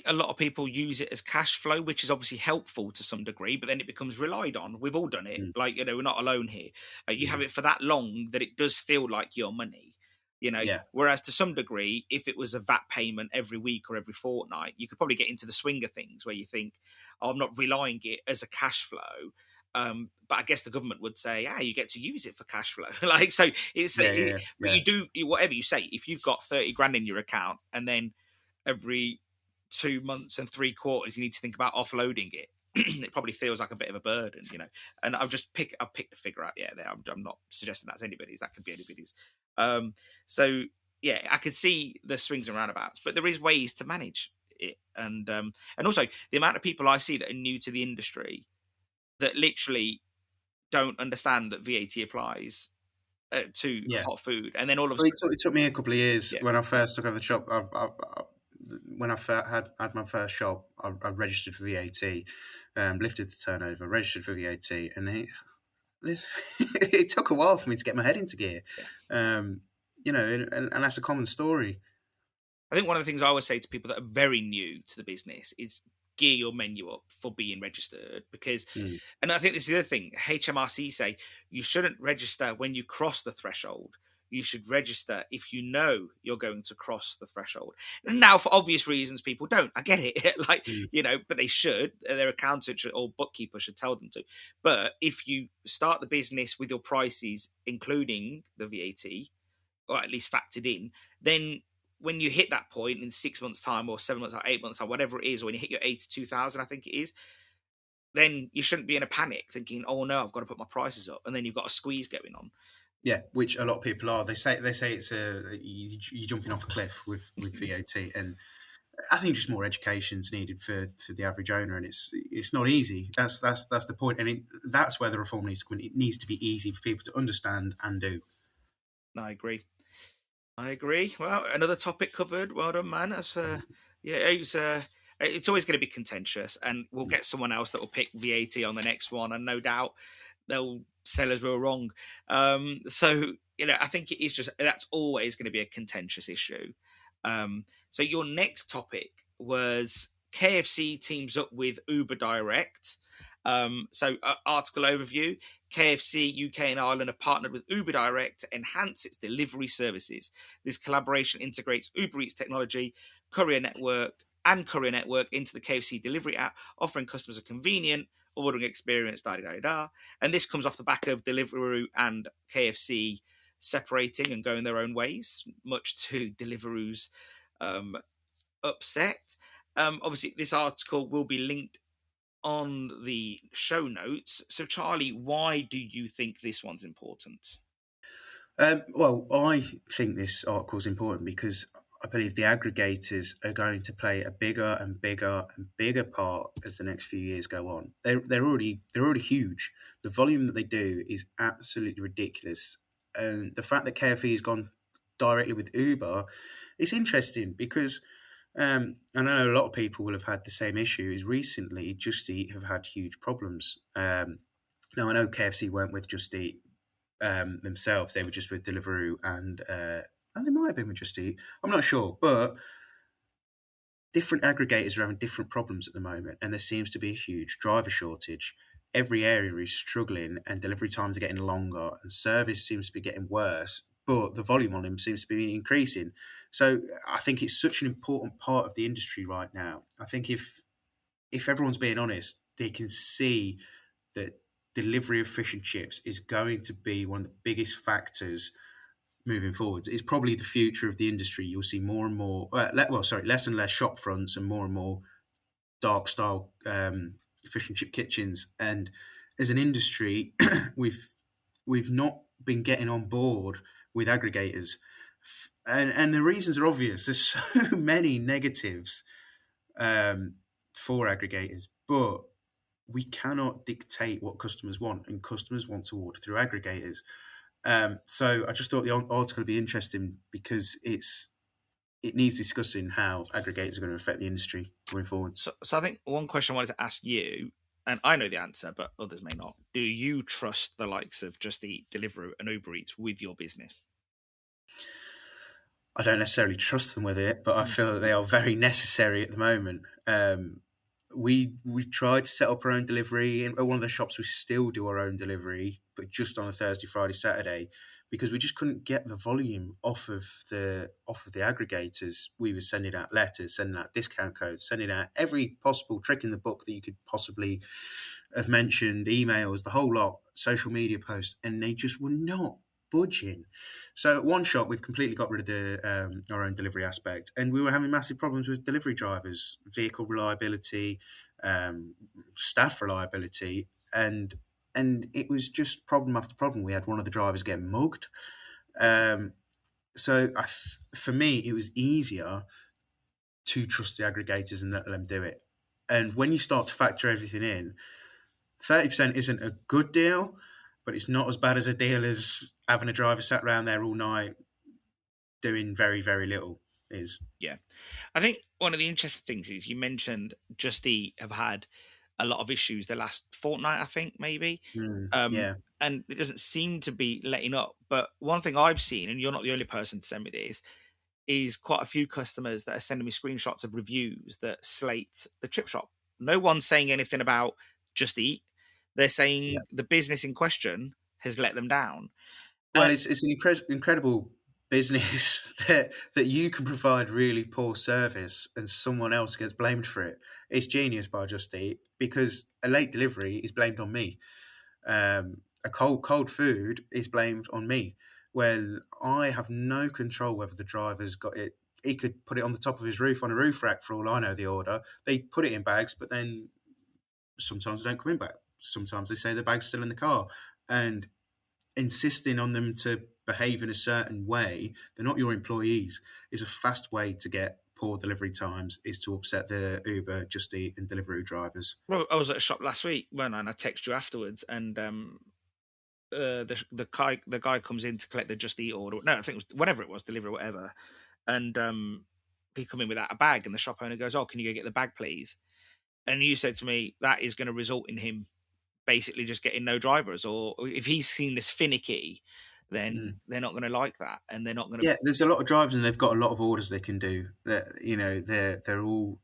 a lot of people use it as cash flow, which is obviously helpful to some degree, but then it becomes relied on. We've all done it. Like, we're not alone here. You have it for that long that it does feel like your money. Yeah. Whereas to some degree, if it was a VAT payment every week or every fortnight, you could probably get into the swing of things where you think, oh, I'm not relying it as a cash flow. But I guess the government would say, you get to use it for cash flow. So but you do whatever you say. If you've got 30 grand in your account and then every 2 months and 3 quarters you need to think about offloading it, it probably feels like a bit of a burden, And I've picked the figure out. Yeah, there. I'm not suggesting that's anybody's. That could be anybody's. So yeah, I could see the swings and roundabouts, but there is ways to manage it, and also the amount of people I see that are new to the industry that literally don't understand that VAT applies to hot food, and then all of a sudden, it took me a couple of years when I first took over the shop. When I had my first shop, I registered for VAT, lifted the turnover, registered for VAT, and it took a while for me to get my head into gear. And that's a common story. I think one of the things I always say to people that are very new to the business is gear your menu up for being registered, because, and I think this is the other thing, HMRC say you shouldn't register when you cross the threshold. You should register if you know you're going to cross the threshold. And now, for obvious reasons, people don't. I get it, but they should. Their accountant or bookkeeper should tell them to. But if you start the business with your prices, including the VAT, or at least factored in, then when you hit that point in 6 months' time or 7 months or 8 months time, whatever it is, or when you hit your 82,000, I think it is, then you shouldn't be in a panic thinking, oh no, I've got to put my prices up, and then you've got a squeeze going on. Yeah, which a lot of people are. They say it's you're jumping off a cliff with VAT, and I think just more education is needed for the average owner, and it's not easy. That's the point, and that's where the reform needs to come in. It needs to be easy for people to understand and do. I agree. Well, another topic covered. Well done, man. It's always going to be contentious, and we'll get someone else that will pick VAT on the next one, and no doubt they'll sell us we're wrong. So I think it is that's always going to be a contentious issue. So your next topic was KFC teams up with Uber Direct. Article overview: KFC UK and Ireland have partnered with Uber Direct to enhance its delivery services. This collaboration integrates Uber Eats technology, Courier Network into the KFC delivery app, offering customers a convenient ordering experience. And this comes off the back of Deliveroo and KFC separating and going their own ways, much to Deliveroo's upset. Obviously, this article will be linked on the show notes. So, Charlie, why do you think this one's important? Well, I think this article is important because I believe the aggregators are going to play a bigger and bigger and bigger part as the next few years go on. They're already huge. The volume that they do is absolutely ridiculous, and the fact that KFC has gone directly with Uber is interesting because I know a lot of people will have had the same issue. Is recently Just Eat have had huge problems. Now I know KFC weren't with Just Eat themselves; they were just with Deliveroo and they might have been with Just Eat. I'm not sure, but different aggregators are having different problems at the moment, and there seems to be a huge driver shortage. Every area is struggling, and delivery times are getting longer, and service seems to be getting worse. But the volume on them seems to be increasing. So I think it's such an important part of the industry right now. I think if everyone's being honest, they can see that delivery of fish and chips is going to be one of the biggest factors moving forward. It's probably the future of the industry. You'll see more and more, less and less shop fronts and more dark style fish and chip kitchens. And as an industry, we've not been getting on board with aggregators, and the reasons are obvious. There's so many negatives for aggregators, but we cannot dictate what customers want, and customers want to order through aggregators. So I just thought the article would be interesting because it needs discussing how aggregators are going to affect the industry going forward. So I think one question I wanted to ask you, and I know the answer, but others may not. Do you trust the likes of Just Eat, Deliveroo, and Uber Eats with your business? I don't necessarily trust them with it, but I feel that they are very necessary at the moment. We tried to set up our own delivery. At one of the shops, we still do our own delivery, but just on a Thursday, Friday, Saturday. because we just couldn't get the volume off of the aggregators. We were sending out letters, sending out discount codes, sending out every possible trick in the book that you could possibly have mentioned, emails, the whole lot, social media posts, and they just were not budging. So at one shop, we've completely got rid of our own delivery aspect, and we were having massive problems with delivery drivers, vehicle reliability, um, staff reliability, and it was just problem after problem. We had one of the drivers get mugged. Um, for me, it was easier to trust the aggregators and let them do it. And when you start to factor everything in, 30% isn't a good deal, but it's not as bad as a deal as having a driver sat around there all night doing very, very little is. Yeah. I think one of the interesting things is you mentioned Just Eat have had a lot of issues the last fortnight, I think, maybe. Yeah. And it doesn't seem to be letting up. But one thing I've seen, and you're not the only person to send me this, is quite a few customers that are sending me screenshots of reviews that slate the chip shop. No one's saying anything about Just Eat. They're Yeah. saying the business in question has let them down. Well, it's an incredible business that you can provide really poor service and someone else gets blamed for it. It's genius by Just Eat because a late delivery is blamed on me. A cold food is blamed on me when I have no control whether the driver's got it. He could put it on the top of his roof on a roof rack for all I know. The order they put it in bags, but then sometimes they don't come in bags. Sometimes they say the bag's still in the car, and insisting on them to behave in a certain way, they're not your employees, is a fast way to get poor delivery times, is to upset the Uber, Just Eat, and delivery drivers. Well, I was at a shop last week, when I texted you afterwards, and the guy comes in to collect the Just Eat order. No, I think it was whatever it was, delivery, whatever. And he come in without a bag, and the shop owner goes, "Oh, can you go get the bag, please?" And you said to me that is going to result in him basically just getting no drivers, or if he's seen this finicky, then they're not going to like that, and they're not going to. Yeah, there's a lot of drivers, and they've got a lot of orders they can do. That they're all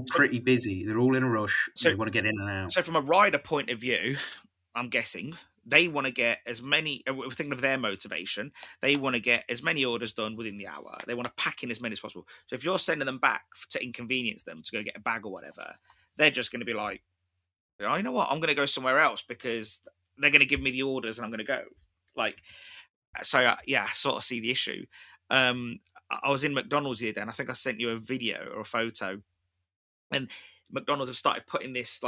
pretty busy. They're all in a rush. So, They want to get in and out. so from a rider point of view, I'm guessing they want to get as many. We're thinking of their motivation. They want to get as many orders done within the hour. They want to pack in as many as possible. So if you're sending them back to inconvenience them to go get a bag or whatever, they're just going to be like, "Oh, you know what? I'm going to go somewhere else because they're going to give me the orders and I'm going to go." Like, so yeah, I sort of see the issue. I was in McDonald's the other day, and I think I sent you a video or a photo, and McDonald's have started putting this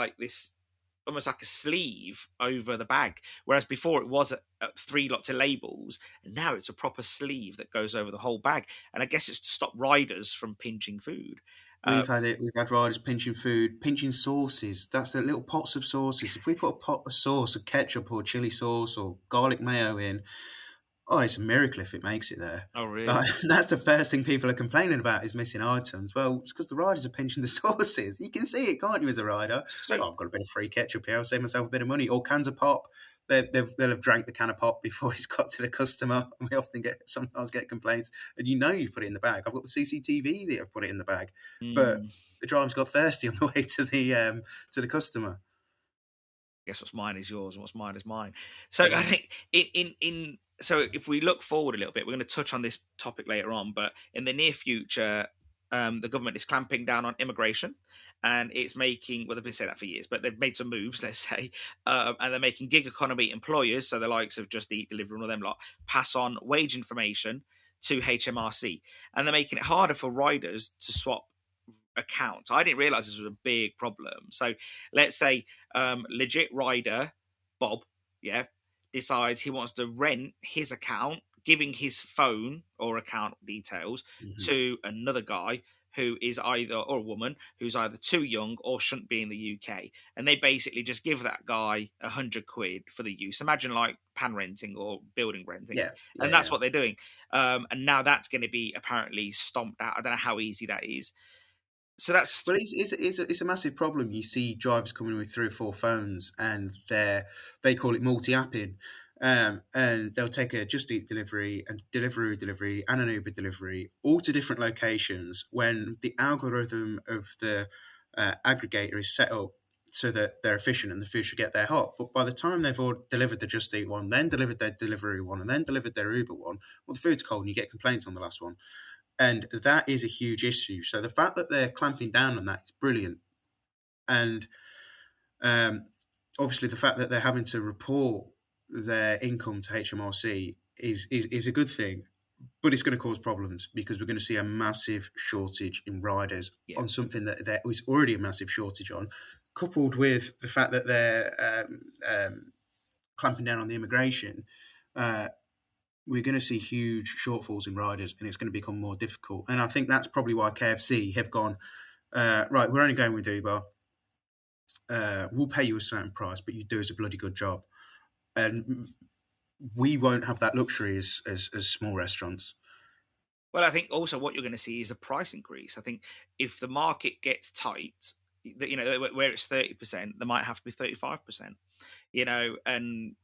almost like a sleeve over the bag, whereas before it was three lots of labels, and now it's a proper sleeve that goes over the whole bag. And I guess it's to stop riders from pinching food. We've had it. We've had riders pinching food, pinching sauces. That's the little pots of sauces. If we put a pot of sauce, of ketchup or chili sauce or garlic mayo in, oh, it's a miracle if it makes it there. Oh, really? Like, that's the first thing people are complaining about is missing items. Well, it's because the riders are pinching the sauces. You can see it, can't you, as a rider? So, Oh, I've got a bit of free ketchup here. I'll save myself a bit of money. Or cans of pop. They'll have drank the can of pop before it's got to the customer. And we often sometimes get complaints. And you've put it in the bag. I've got the CCTV that I've put it in the bag. But the driver's got thirsty on the way to the customer. I guess what's mine is yours, and what's mine is mine. So I think so if we look forward a little bit, we're going to touch on this topic later on, but in the near future, the government is clamping down on immigration, and it's making, well, they've been saying that for years, but they've made some moves, let's say, and they're making gig economy employers, so the likes of Just Eat, Deliveroo, and all them lot, pass on wage information to HMRC, and they're making it harder for riders to swap accounts. I didn't realize this was a big problem. So let's say legit rider Bob, yeah, decides he wants to rent his account, giving his phone or account details to another guy who is either, or a woman who's either too young or shouldn't be in the UK, and they basically just give that guy £100 for the use. Imagine like pan renting or building renting, and that's what they're doing. And now that's going to be apparently stomped out. I don't know how easy that is. So that's, well, it's a massive problem. You see drivers coming with 3 or 4 phones, and they call it multi-apping, and they'll take a Just Eat delivery and Deliveroo delivery and an Uber delivery all to different locations. When the algorithm of the aggregator is set up so that they're efficient and the food should get there hot. But by the time they've all delivered the Just Eat one, then delivered their delivery one, and then delivered their Uber one, well, the food's cold and you get complaints on the last one. And that is a huge issue. So the fact that they're clamping down on that is brilliant. And obviously, the fact that they're having to report their income to HMRC is a good thing, but it's going to cause problems because we're going to see a massive shortage in riders on something that there was already a massive shortage on, coupled with the fact that they're clamping down on the immigration. We're going to see huge shortfalls in riders, and it's going to become more difficult. And I think that's probably why KFC have gone, right, we're only going with Uber. We'll pay you a certain price, but you do us a bloody good job. And we won't have that luxury as small restaurants. Well, I think also what you're going to see is a price increase. I think if the market gets tight, that where it's 30%, there might have to be 35%. And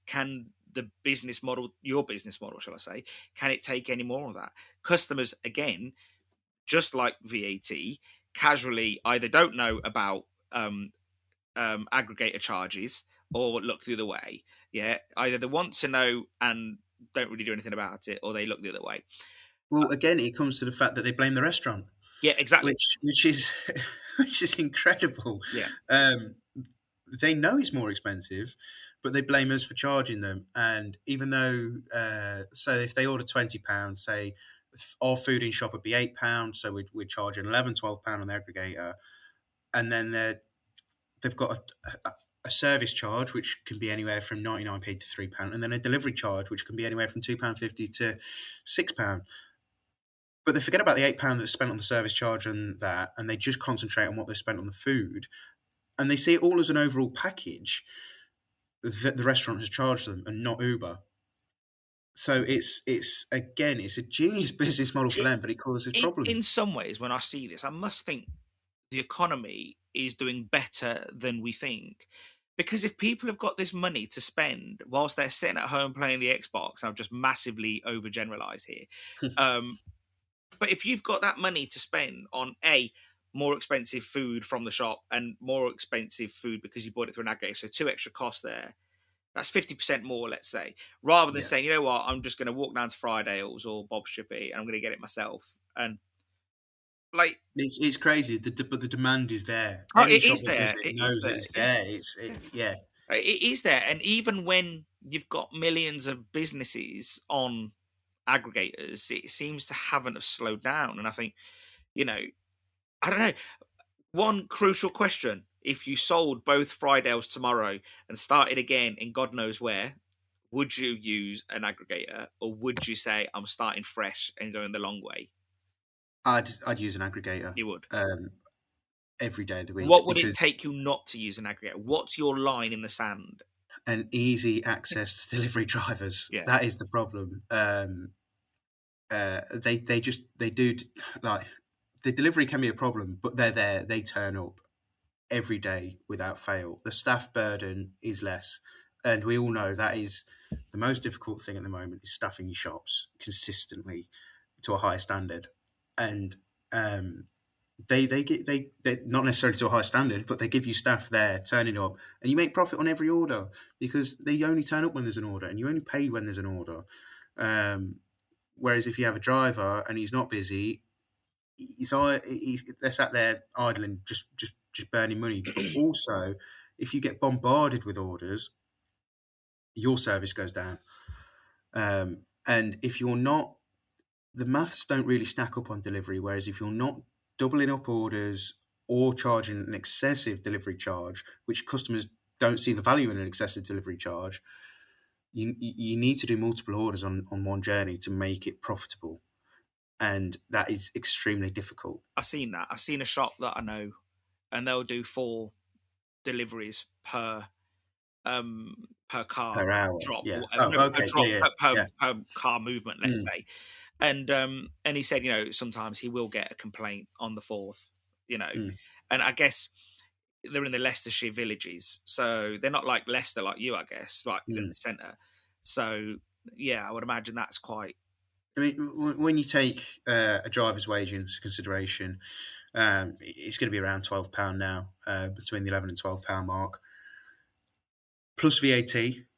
can the business model, your business model, shall I say, can it take any more of that? Customers, again, just like VAT, casually either don't know about aggregator charges or look the other way. Yeah, either they want to know and don't really do anything about it, or they look the other way. Well, again, it comes to the fact that they blame the restaurant. Yeah, exactly. Which is which is incredible. Yeah. They know it's more expensive, but they blame us for charging them. And even though, so if they order £20, say our food in shop would be £8, so we'd charge an £11-12 on the aggregator, and then they've got a service charge which can be anywhere from 99p to £3, and then a delivery charge which can be anywhere from £2.50 to £6. But they forget about the £8 that's spent on the service charge and that, and they just concentrate on what they spent on the food, and they see it all as an overall package that the restaurant has charged them, and not Uber. So it's a genius business model for them, but it causes problems. In some ways, when I see this, I must think the economy is doing better than we think. Because if people have got this money to spend whilst they're sitting at home playing the Xbox, I've just massively overgeneralized here. But if you've got that money to spend on more expensive food from the shop and more expensive food because you bought it through an aggregator, so 2 extra costs there, that's 50% more, let's say, rather than saying, you know what, I'm just going to walk down to Frydales or Bob's Chippy and I'm going to get it myself. And like, it's crazy, but the demand is there. It is there. It knows it's there. It is there. And even when you've got millions of businesses on aggregators, it seems to haven't have slowed down. And I think, I don't know. One crucial question: if you sold both Frydales tomorrow and started again in God knows where, would you use an aggregator, or would you say I'm starting fresh and going the long way? I'd use an aggregator. You would. Every day of the week. What would it take you not to use an aggregator? What's your line in the sand? And easy access to delivery drivers. Yeah. That is the problem. They do, like, the delivery can be a problem, but they're there. They turn up every day without fail. The staff burden is less, and we all know that is the most difficult thing at the moment, is staffing your shops consistently to a higher standard. And they not necessarily to a high standard, but they give you staff there turning up, and you make profit on every order because they only turn up when there's an order, and you only pay when there's an order. Whereas if you have a driver and he's not busy, they're sat there idling, just burning money. But also, if you get bombarded with orders, your service goes down. And if you're not, the maths don't really stack up on delivery. Whereas if you're not doubling up orders or charging an excessive delivery charge, which customers don't see the value in an excessive delivery charge, you need to do multiple orders on one journey to make it profitable. And that is extremely difficult. I've seen that. I've seen a shop that I know, and they'll do 4 deliveries per car per hour drop, yeah. per car movement, let's say. And he said, sometimes he will get a complaint on the 4th, and I guess they're in the Leicestershire villages, so they're not like Leicester, like you, I guess, like in the centre. So yeah, I would imagine that's quite. I mean, when you take a driver's wage into consideration, It's going to be around £12 now, between the £11 and £12 mark, plus VAT,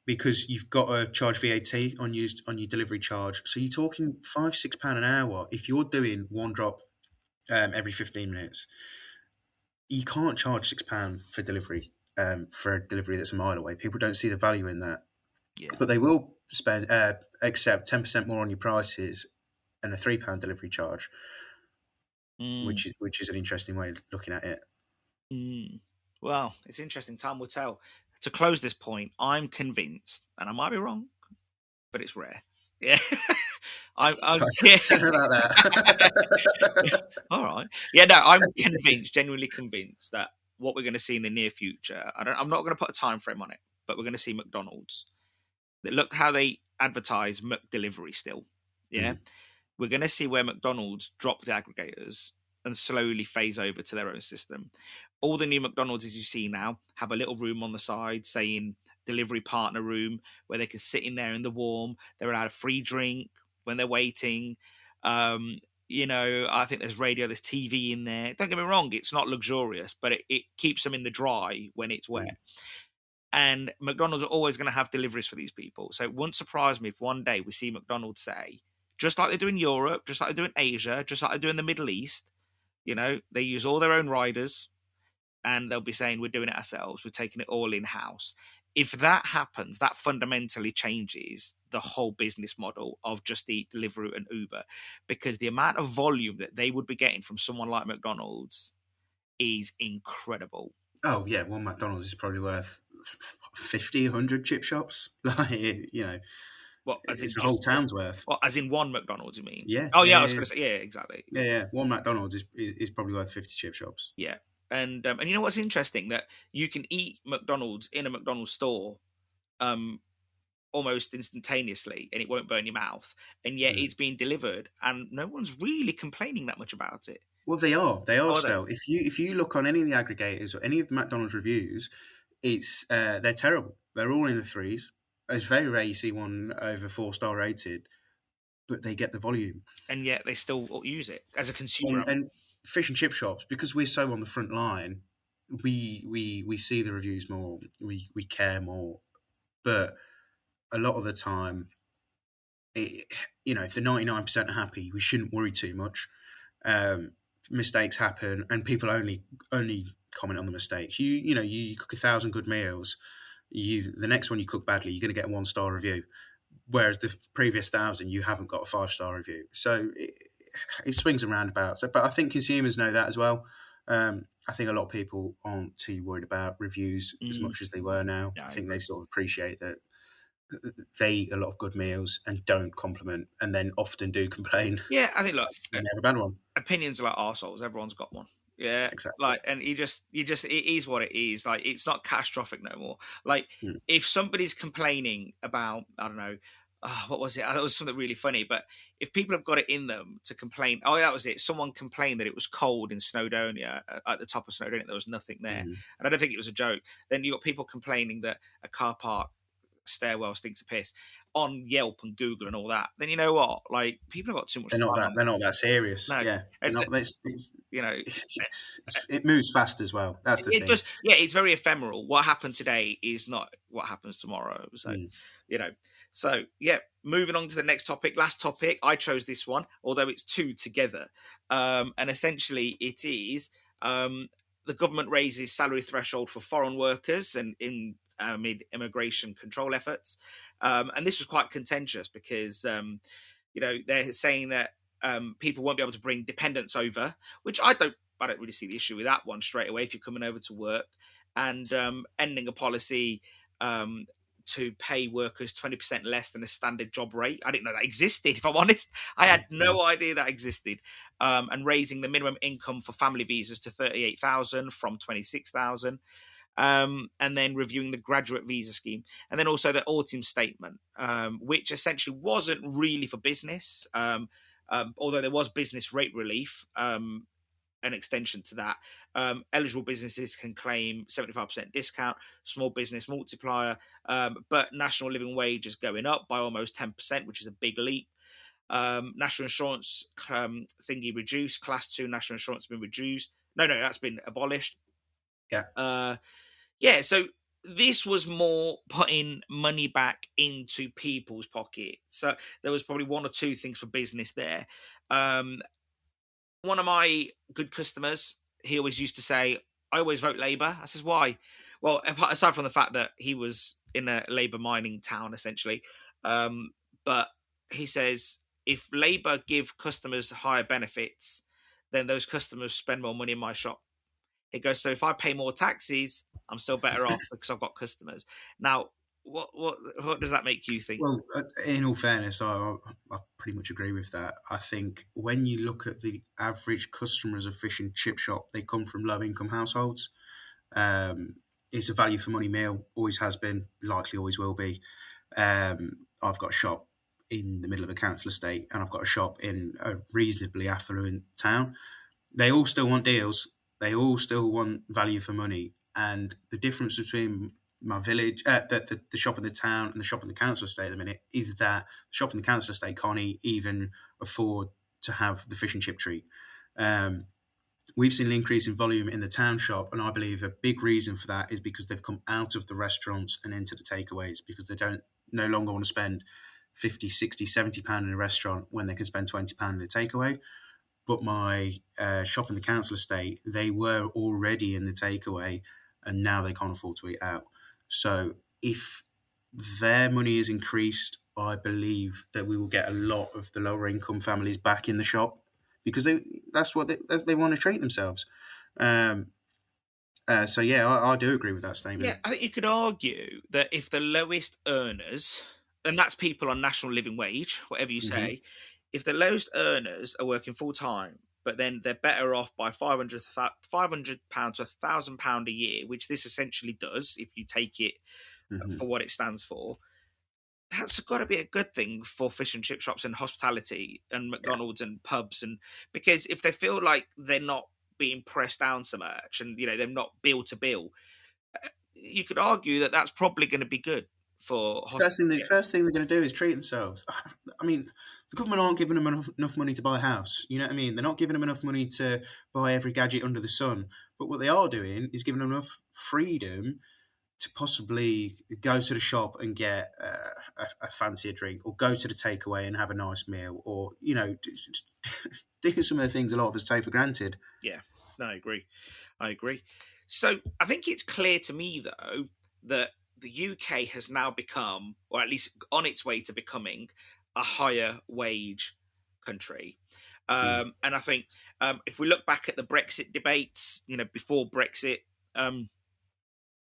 because you've got to charge VAT on your delivery charge. So you're talking £5-6 an hour if you're doing one drop every 15 minutes. You can't charge £6 for delivery, for a delivery that's a mile away. People don't see the value in that, Yeah. but they will accept 10% more on your prices and a £3 delivery charge, Mm. which is an interesting way of looking at it. Mm. Well, it's interesting. Time will tell. To close this point, I'm convinced, and I might be wrong, but it's rare. Yeah. I'm yeah. Don't know about that. All right. Yeah, no, I'm convinced, genuinely convinced that what we're going to see in the near future, I'm not going to put a time frame on it, but we're going to see McDonald's. Look how they advertise McDelivery still. Yeah. Mm. We're going to see where McDonald's drop the aggregators and slowly phase over to their own system. All the new McDonald's, as you see now, have a little room on the side saying delivery partner room, where they can sit in there in the warm. They're allowed a free drink when they're waiting. I think there's radio, there's TV in there. Don't get me wrong, it's not luxurious, but it keeps them in the dry when it's wet. Mm. And McDonald's are always going to have deliveries for these people. So it wouldn't surprise me if one day we see McDonald's say, just like they do in Europe, just like they do in Asia, just like they do in the Middle East, they use all their own riders, and they'll be saying, we're doing it ourselves, we're taking it all in-house. If that happens, that fundamentally changes the whole business model of Just Eat, Deliveroo and Uber, because the amount of volume that they would be getting from someone like McDonald's is incredible. Oh yeah, one McDonald's is probably worth 50, 100 chip shops. What, as in It's a just whole town's worth. What, as in one McDonald's, you mean? Yeah. Oh, yeah, I Yeah. was going to say, yeah, exactly. Yeah. One McDonald's is probably worth 50 chip shops. Yeah. And you know what's interesting? That you can eat McDonald's in a McDonald's store almost instantaneously, and it won't burn your mouth. And yet it's being delivered, and no one's really complaining that much about it. Well, they are. They are Are they? still. If you look on any of the aggregators or any of the McDonald's reviews, it's they're terrible. They're all in the threes. It's very rare you see one over 4-star rated, but they get the volume. And yet they still use it as a consumer. And fish and chip shops, because we're so on the front line, we see the reviews more. We care more, but a lot of the time, if the 99% are happy, we shouldn't worry too much. Mistakes happen, and people only comment on the mistakes. You cook 1,000 good meals. The next one you cook badly, you're going to get a 1-star review. Whereas the previous 1,000, you haven't got a 5-star review. So it swings and roundabouts. But I think consumers know that as well. I think a lot of people aren't too worried about reviews as much as they were now. Yeah, I think they sort of appreciate that they eat a lot of good meals and don't compliment, and then often do complain. Yeah, I think, look, And they have a bad one. opinions are like arseholes. Everyone's got one. Yeah, Exactly. and you just, it is what it is. Like, it's not catastrophic no more. Like, if somebody's complaining about, I don't know, what was it? It was something really funny. But if people have got it in them to complain, that was it. Someone complained that it was cold in Snowdonia, at the top of Snowdonia, there was nothing there, and I don't think it was a joke. Then you got people complaining that a car park stairwell stinks of piss on Yelp and Google and all that. Then you know what? Like, people have got too much time. They're not that serious. No. Yeah. It's, It moves fast as well. That's the it thing. does. Yeah, it's very ephemeral. What happened today is not what happens tomorrow. So, So yeah, moving on to the next topic. Last topic, I chose this one, although it's two together. And essentially it is the government raises salary threshold for foreign workers and amid immigration control efforts. And this was quite contentious because, they're saying that people won't be able to bring dependents over, which I don't really see the issue with that one straight away if you're coming over to work, and ending a policy to pay workers 20% less than a standard job rate. I didn't know that existed, if I'm honest. I had no idea that existed. And raising the minimum income for family visas to $38,000 from $26,000. And then reviewing the graduate visa scheme. And then also the autumn statement, which essentially wasn't really for business, although there was business rate relief, an extension to that. Eligible businesses can claim 75% discount, small business multiplier, but national living wage is going up by almost 10%, which is a big leap. National insurance thingy reduced. Class 2 national insurance has been reduced. No, that's been abolished. Yeah. Yeah, so this was more putting money back into people's pockets. So there was probably one or two things for business there. One of my good customers, he always used to say, I always vote Labour. I says, why? Well, aside from the fact that he was in a Labour mining town, essentially, but he says, if Labour give customers higher benefits, then those customers spend more money in my shop. It goes, so if I pay more taxes, I'm still better off because I've got customers. Now, what does that make you think? Well, in all fairness, I pretty much agree with that. I think when you look at the average customers of fish and chip shop, they come from low income households. It's a value for money meal, always has been, likely always will be. I've got a shop in the middle of a council estate, and I've got a shop in a reasonably affluent town. They all still want deals. They all still want value for money. And the difference between my village, the shop in the town and the shop in the council estate at the minute is that the shop in the council estate can't even afford to have the fish and chip treat. We've seen an increase in volume in the town shop, and I believe a big reason for that is because they've come out of the restaurants and into the takeaways, because they don't no longer want to spend 50, 60, 70 pound in a restaurant when they can spend 20 pound in a takeaway. But my shop in the council estate, they were already in the takeaway, and now they can't afford to eat out. So if their money is increased, I believe that we will get a lot of the lower income families back in the shop, because that's what they want to treat themselves. So yeah, I do agree with that statement. Yeah, I think you could argue that if the lowest earners, and that's people on national living wage, whatever you say, if the lowest earners are working full time, but then they're better off by £500 to £1,000 a year, which this essentially does if you take it for what it stands for, that's got to be a good thing for fish and chip shops and hospitality and McDonald's and pubs, and because if they feel like they're not being pressed down so much, and they're not bill to bill, you could argue that that's probably going to be good for hospitality. First thing they're going to do is treat themselves. I mean, the government aren't giving them enough money to buy a house. You know what I mean? They're not giving them enough money to buy every gadget under the sun. But what they are doing is giving them enough freedom to possibly go to the shop and get a fancier drink, or go to the takeaway and have a nice meal, or do some of the things a lot of us take for granted. Yeah, no, I agree. So I think it's clear to me, though, that the UK has now become, or at least on its way to becoming, a higher wage country. And I think if we look back at the Brexit debates, before Brexit,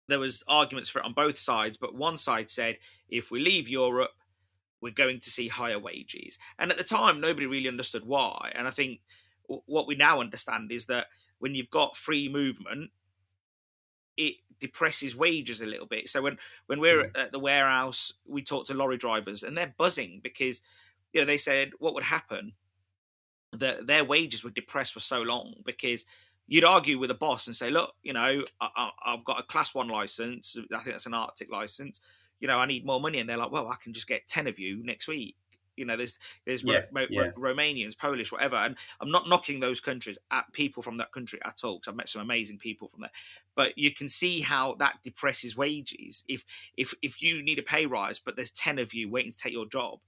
there was arguments for it on both sides, but one side said, if we leave Europe, we're going to see higher wages. And at the time, nobody really understood why. And I think what we now understand is that when you've got free movement, it depresses wages a little bit. So when we're at the warehouse, we talk to lorry drivers, and they're buzzing because they said what would happen, that their wages were depressed for so long, because you'd argue with a boss and say, look, I've got a class 1 license. I think that's an Arctic license. I need more money. And they're like, well, I can just get 10 of you next week. There's Romanians, Polish, whatever. And I'm not knocking those countries at people from that country at all, because I've met some amazing people from there. But you can see how that depresses wages. If you need a pay rise, but there's 10 of you waiting to take your job,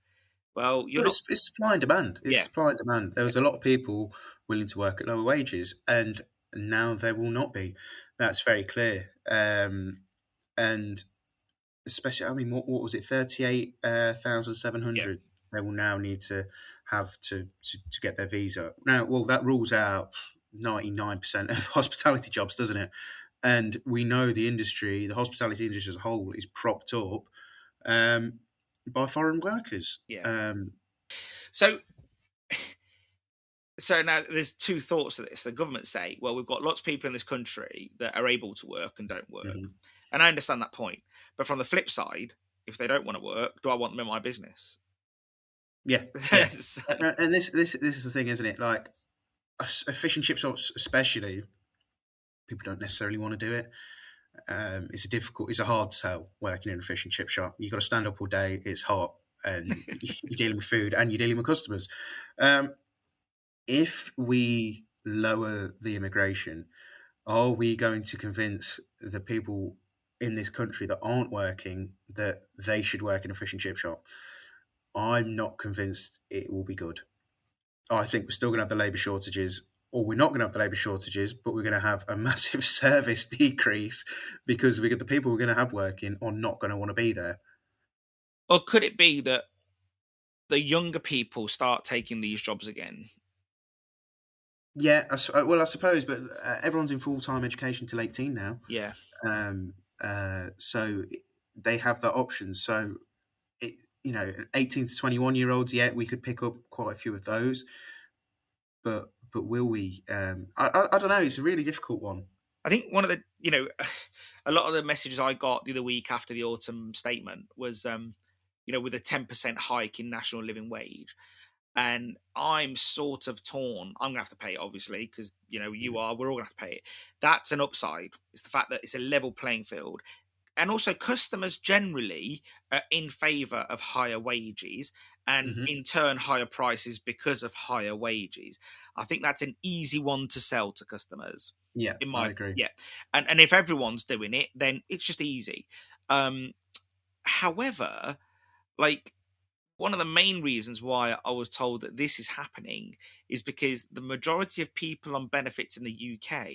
well, it's supply and demand. It's supply and demand. There was a lot of people willing to work at lower wages, and now there will not be. That's very clear. And especially, I mean, what was it? 38,700. They will now need to have to get their visa. Now, well, that rules out 99% of hospitality jobs, doesn't it? And we know the hospitality industry as a whole, is propped up by foreign workers. Yeah. So now there's two thoughts to this. The government say, well, we've got lots of people in this country that are able to work and don't work. And I understand that point. But from the flip side, if they don't want to work, do I want them in my business? Yeah. And this is the thing, isn't it? Like, a fish and chip shop especially, people don't necessarily want to do it. It's a hard sell working in a fish and chip shop. You've got to stand up all day. It's hot. and you're dealing with food and you're dealing with customers. If we lower the immigration, are we going to convince the people in this country that aren't working that they should work in a fish and chip shop? I'm not convinced it will be good. I think we're still going to have the labour shortages, or we're not going to have the labour shortages, but we're going to have a massive service decrease because the people we're going to have working are not going to want to be there. Or could it be that the younger people start taking these jobs again? Yeah, I suppose, but everyone's in full-time education till 18 now. Yeah. So they have that option. So, 18 to 21-year-olds, yeah, we could pick up quite a few of those. But will we? I don't know. It's a really difficult one. I think one of the, a lot of the messages I got the other week after the autumn statement was, with a 10% hike in national living wage. And I'm sort of torn. I'm going to have to pay it, obviously, because, you are. We're all going to have to pay it. That's an upside. It's the fact that it's a level playing field. And also, customers generally are in favour of higher wages and, in turn, higher prices because of higher wages. I think that's an easy one to sell to customers. Yeah, I agree. Yeah, and if everyone's doing it, then it's just easy. However, one of the main reasons why I was told that this is happening is because the majority of people on benefits in the UK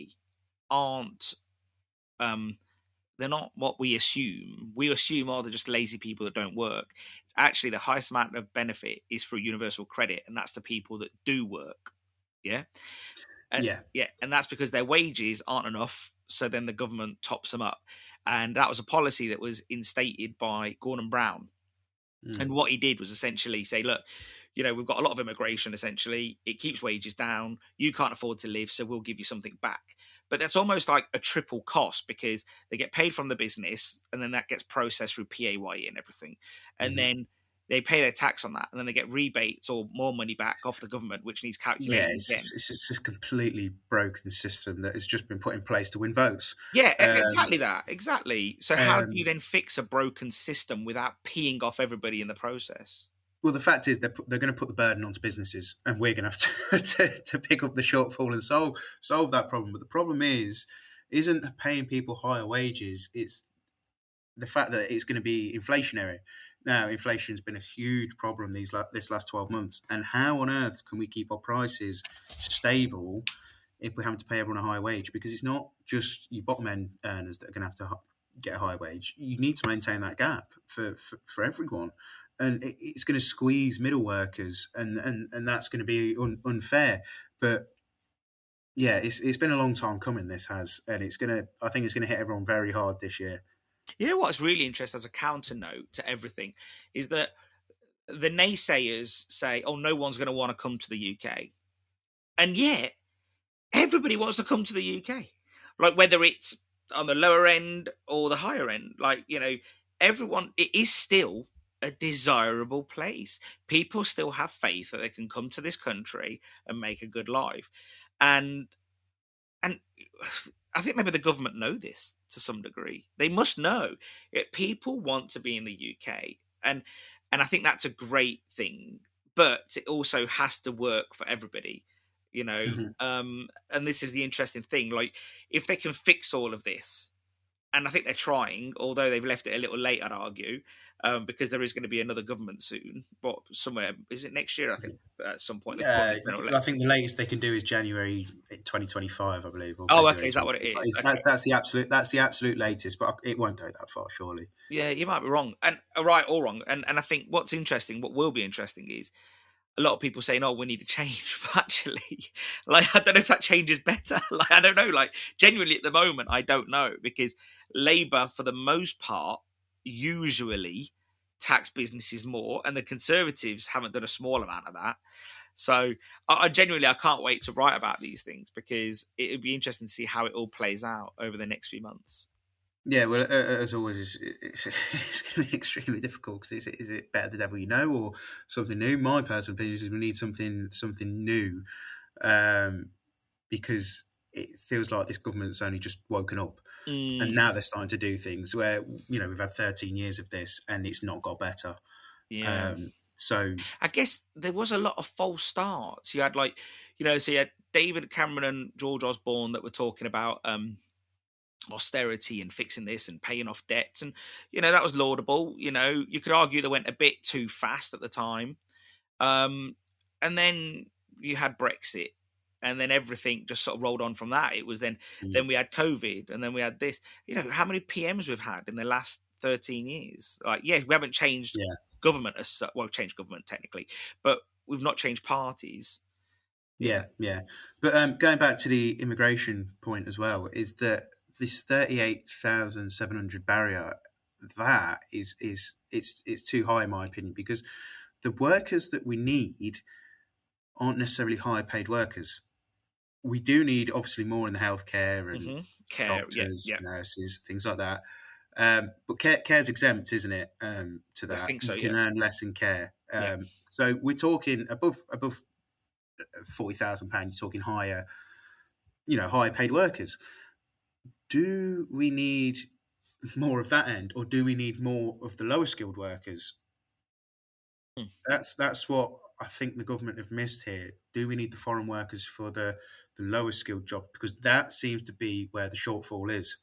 aren't. They're not what we assume. We assume, they're just lazy people that don't work. It's actually the highest amount of benefit is through universal credit, and that's the people that do work. Yeah. And, and that's because their wages aren't enough, so then the government tops them up. And that was a policy that was instated by Gordon Brown. And what he did was essentially say, look, we've got a lot of immigration, essentially. It keeps wages down. You can't afford to live, so we'll give you something back. But that's almost like a triple cost because they get paid from the business and then that gets processed through PAYE and everything. And then they pay their tax on that and then they get rebates or more money back off the government, which needs calculating again. It's a completely broken system that has just been put in place to win votes. Yeah, exactly that. Exactly. So how do you then fix a broken system without peeing off everybody in the process? Well, the fact is they're going to put the burden onto businesses, and we're going to have to pick up the shortfall and solve that problem. But the problem isn't paying people higher wages. It's the fact that it's going to be inflationary. Now, inflation's been a huge problem this last 12 months. And how on earth can we keep our prices stable if we're having to pay everyone a higher wage? Because it's not just your bottom end earners that are going to have to get a higher wage. You need to maintain that gap for everyone. And it's going to squeeze middle workers, and that's going to be unfair. But yeah, it's been a long time coming. This has, and I think it's going to hit everyone very hard this year. You know what's really interesting as a counter note to everything is that the naysayers say, "Oh, no one's going to want to come to the UK," and yet everybody wants to come to the UK. Like whether it's on the lower end or the higher end, everyone. It is still a desirable place. People still have faith that they can come to this country and make a good life. And I think maybe the government know this to some degree. They must know it. People want to be in the UK. And I think that's a great thing, but it also has to work for everybody, and this is the interesting thing. Like if they can fix all of this, and I think they're trying, although they've left it a little late, I'd argue, because there is going to be another government soon. But somewhere, is it next year? I think at some point. I think the latest they can do is January 2025, I believe. Oh, okay, is that what it is? Okay. That's the absolute latest, but it won't go that far, surely. Yeah, you might be wrong, and right or wrong. And I think what will be interesting is a lot of people saying, "Oh, we need a change," but actually, I don't know if that change is better. I don't know. Genuinely, at the moment, I don't know because Labour, for the most part, usually tax businesses more, and the Conservatives haven't done a small amount of that. So, I genuinely can't wait to write about these things because it would be interesting to see how it all plays out over the next few months. Yeah, well, as always, it's going to be extremely difficult because is it better the devil you know or something new? My personal opinion is we need something new because it feels like this government's only just woken up and now they're starting to do things where, we've had 13 years of this and it's not got better. Yeah. So I guess there was a lot of false starts. You had like, so you had David Cameron and George Osborne that were talking about austerity and fixing this and paying off debts, and that was laudable. You could argue they went a bit too fast at the time, and then you had Brexit, and then everything just sort of rolled on from that. It was then we had COVID, and then we had this. How many PMs we've had in the last 13 years? Like, yeah, we haven't changed yeah, government as such. Well, changed government technically, but we've not changed parties. yeah, yeah. But going back to the immigration point as well, is that this 38,700 barrier, that is it's too high in my opinion, because the workers that we need aren't necessarily higher paid workers. We do need obviously more in the healthcare and Care, yeah, doctors, yeah. nurses, things like that. But care's exempt, isn't it? To I that, think so. you Yeah, can earn less in care. yeah. So we're talking above £40,000. You're talking higher, higher paid workers. Do we need more of that end, or do we need more of the lower skilled workers? Hmm. That's what I think the government have missed here. Do we need the foreign workers for the lower skilled job? Because that seems to be where the shortfall is.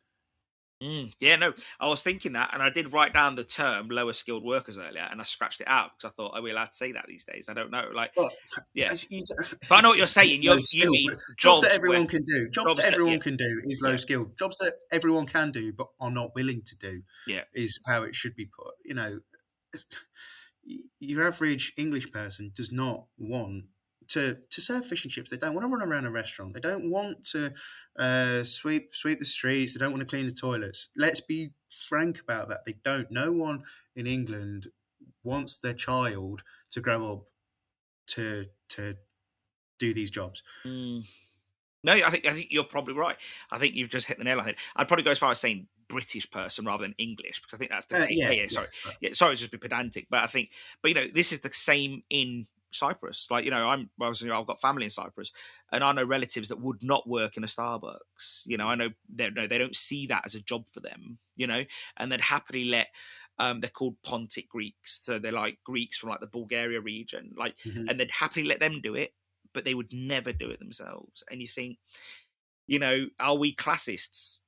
Yeah, no, I was thinking that, and I did write down the term lower skilled workers earlier, and I scratched it out because I thought, are we allowed to say that these days? I don't know. Like, Well, yeah, you, but I know what you're it's saying. low You skill, mean but jobs that jobs where everyone can do. Jobs that jobs that, yeah, everyone can do is low yeah, skill. Jobs that everyone can do but are not willing to do yeah. is how it should be put. Your average English person does not want to serve fish and chips. They don't want to run around a restaurant. They don't want to sweep the streets. They don't want to clean the toilets. Let's be frank about that. They don't. No one in England wants their child to grow up to do these jobs. No, I think you're probably right. I think you've just hit the nail on the head. I'd probably go as far as saying British person rather than English, because I think that's the case. Yeah, Yeah, yeah, sorry. Yeah, sorry to just be pedantic, but I think, this is the same in Cyprus. Like, I've got family in Cyprus, and I know relatives that would not work in a Starbucks. I know they don't see that as a job for them. And they'd happily let. They're called Pontic Greeks, so they're like Greeks from like the Bulgaria region, like, hmm and they'd happily let them do it, but they would never do it themselves. And you think, are we classists?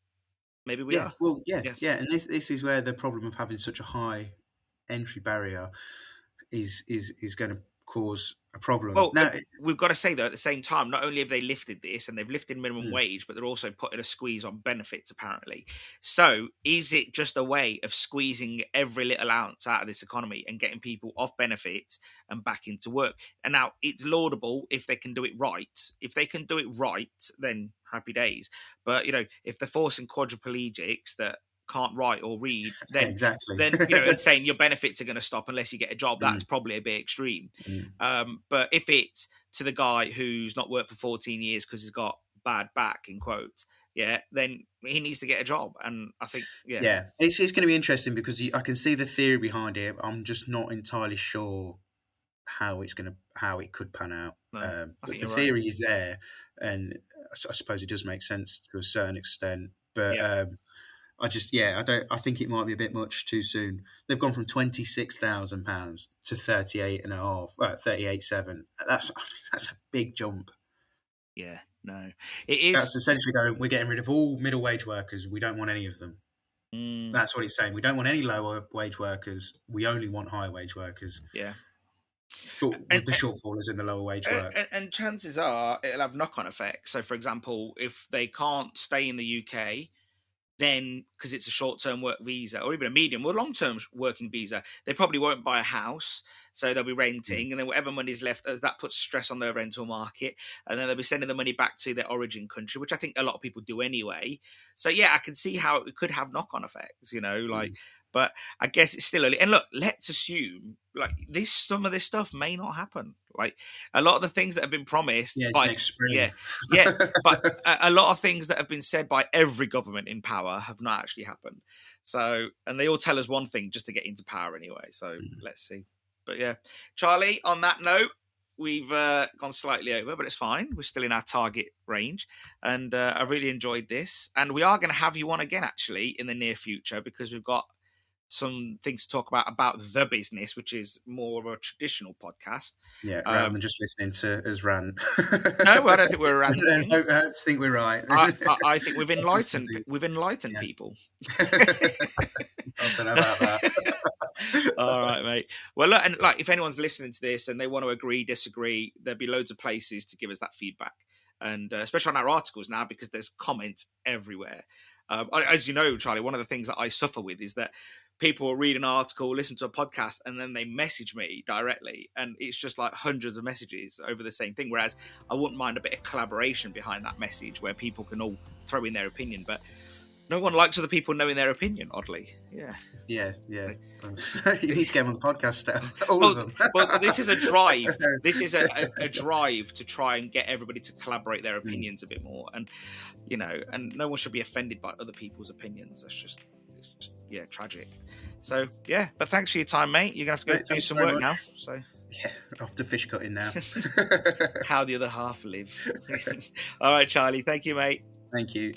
Maybe we yeah. are. Well, yeah, Yeah. yeah. And this is where the problem of having such a high entry barrier is going to cause a problem. Well, Now, we've got to say, though, at the same time, not only have they lifted this and they've lifted minimum mm, wage, but they're also putting a squeeze on benefits, apparently. So is it just a way of squeezing every little ounce out of this economy and getting people off benefits and back into work? And now it's laudable if they can do it right. If they can do it right, then happy days. But, if they're forcing quadriplegics that can't write or read, yeah, then exactly. and saying your benefits are going to stop unless you get a job, that's Mm, probably a bit extreme. mm. But if it's to the guy who's not worked for 14 years because he's got bad back, in quotes, yeah, then he needs to get a job. And I think, yeah, Yeah, it's going to be interesting because I can see the theory behind it. I'm just not entirely sure how it could pan out. no, I But think the you're right. theory is there, and I suppose it does make sense to a certain extent. But Yeah. I think it might be a bit much too soon. They've gone from £26,000 to 38.7. That's a big jump. Yeah, no, it is. That's essentially going. We're getting rid of all middle wage workers. We don't want any of them. Mm, That's what it's saying. We don't want any lower wage workers. We only want higher wage workers. yeah. But And, with the shortfall is in the lower wage work. and chances are it'll have knock-on effects. So, for example, if they can't stay in the UK, then because it's a short-term work visa or even a medium or long-term working visa, they probably won't buy a house, so they'll be renting, and then whatever money's left, that puts stress on their rental market, and then they'll be sending the money back to their origin country, which I think a lot of people do anyway. So yeah, I can see how it could have knock-on effects, Mm. but I guess it's still early. And look, let's assume like some of this stuff may not happen. Like a lot of the things that have been promised Yeah, it's by, next spring. yeah, yeah, but a lot of things that have been said by every government in power have not actually happened. So, and they all tell us one thing just to get into power anyway. So let's see. But yeah, Charlie, on that note, we've gone slightly over, but it's fine. We're still in our target range. And I really enjoyed this. And we are going to have you on again, actually, in the near future, because we've got some things to talk about the business, which is more of a traditional podcast. Yeah, rather than just listening to us rant. No, I don't think we're ranting. And hope to think we're right. I think we've enlightened people. I don't know about that. All right, mate. Well, look, and like, if anyone's listening to this and they want to agree, disagree, there'll be loads of places to give us that feedback, and especially on our articles now, because there's comments everywhere. As you know, Charlie, one of the things that I suffer with is that people will read an article, listen to a podcast, and then they message me directly, and it's just like hundreds of messages over the same thing. Whereas I wouldn't mind a bit of collaboration behind that message where people can all throw in their opinion, but no one likes other people knowing their opinion, oddly. Yeah. You need to get them on the podcast now. All of them. Well, this is a drive. This is a drive to try and get everybody to collaborate their opinions a bit more. And, and no one should be offended by other people's opinions. It's just tragic. So, yeah. But thanks for your time, mate. You're going to have to go do some work now. So. Yeah, off to fish cutting now. How the other half live. All right, Charlie. Thank you, mate. Thank you.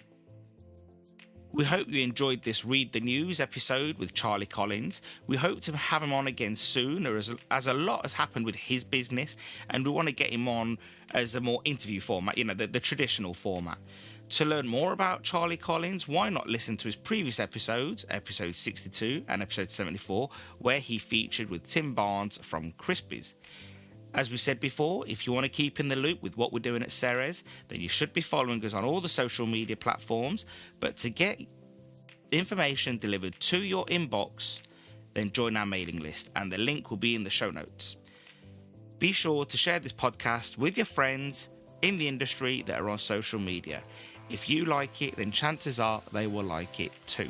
We hope you enjoyed this Read the News episode with Charlie Collins. We hope to have him on again soon, as a lot has happened with his business, and we want to get him on as a more interview format, the traditional format. To learn more about Charlie Collins, why not listen to his previous episodes, episode 62 and episode 74, where he featured with Tim Barnes from Crispies. As we said before, if you want to keep in the loop with what we're doing at Ceres, then you should be following us on all the social media platforms. But to get information delivered to your inbox, then join our mailing list, and the link will be in the show notes. Be sure to share this podcast with your friends in the industry that are on social media. If you like it, then chances are they will like it too.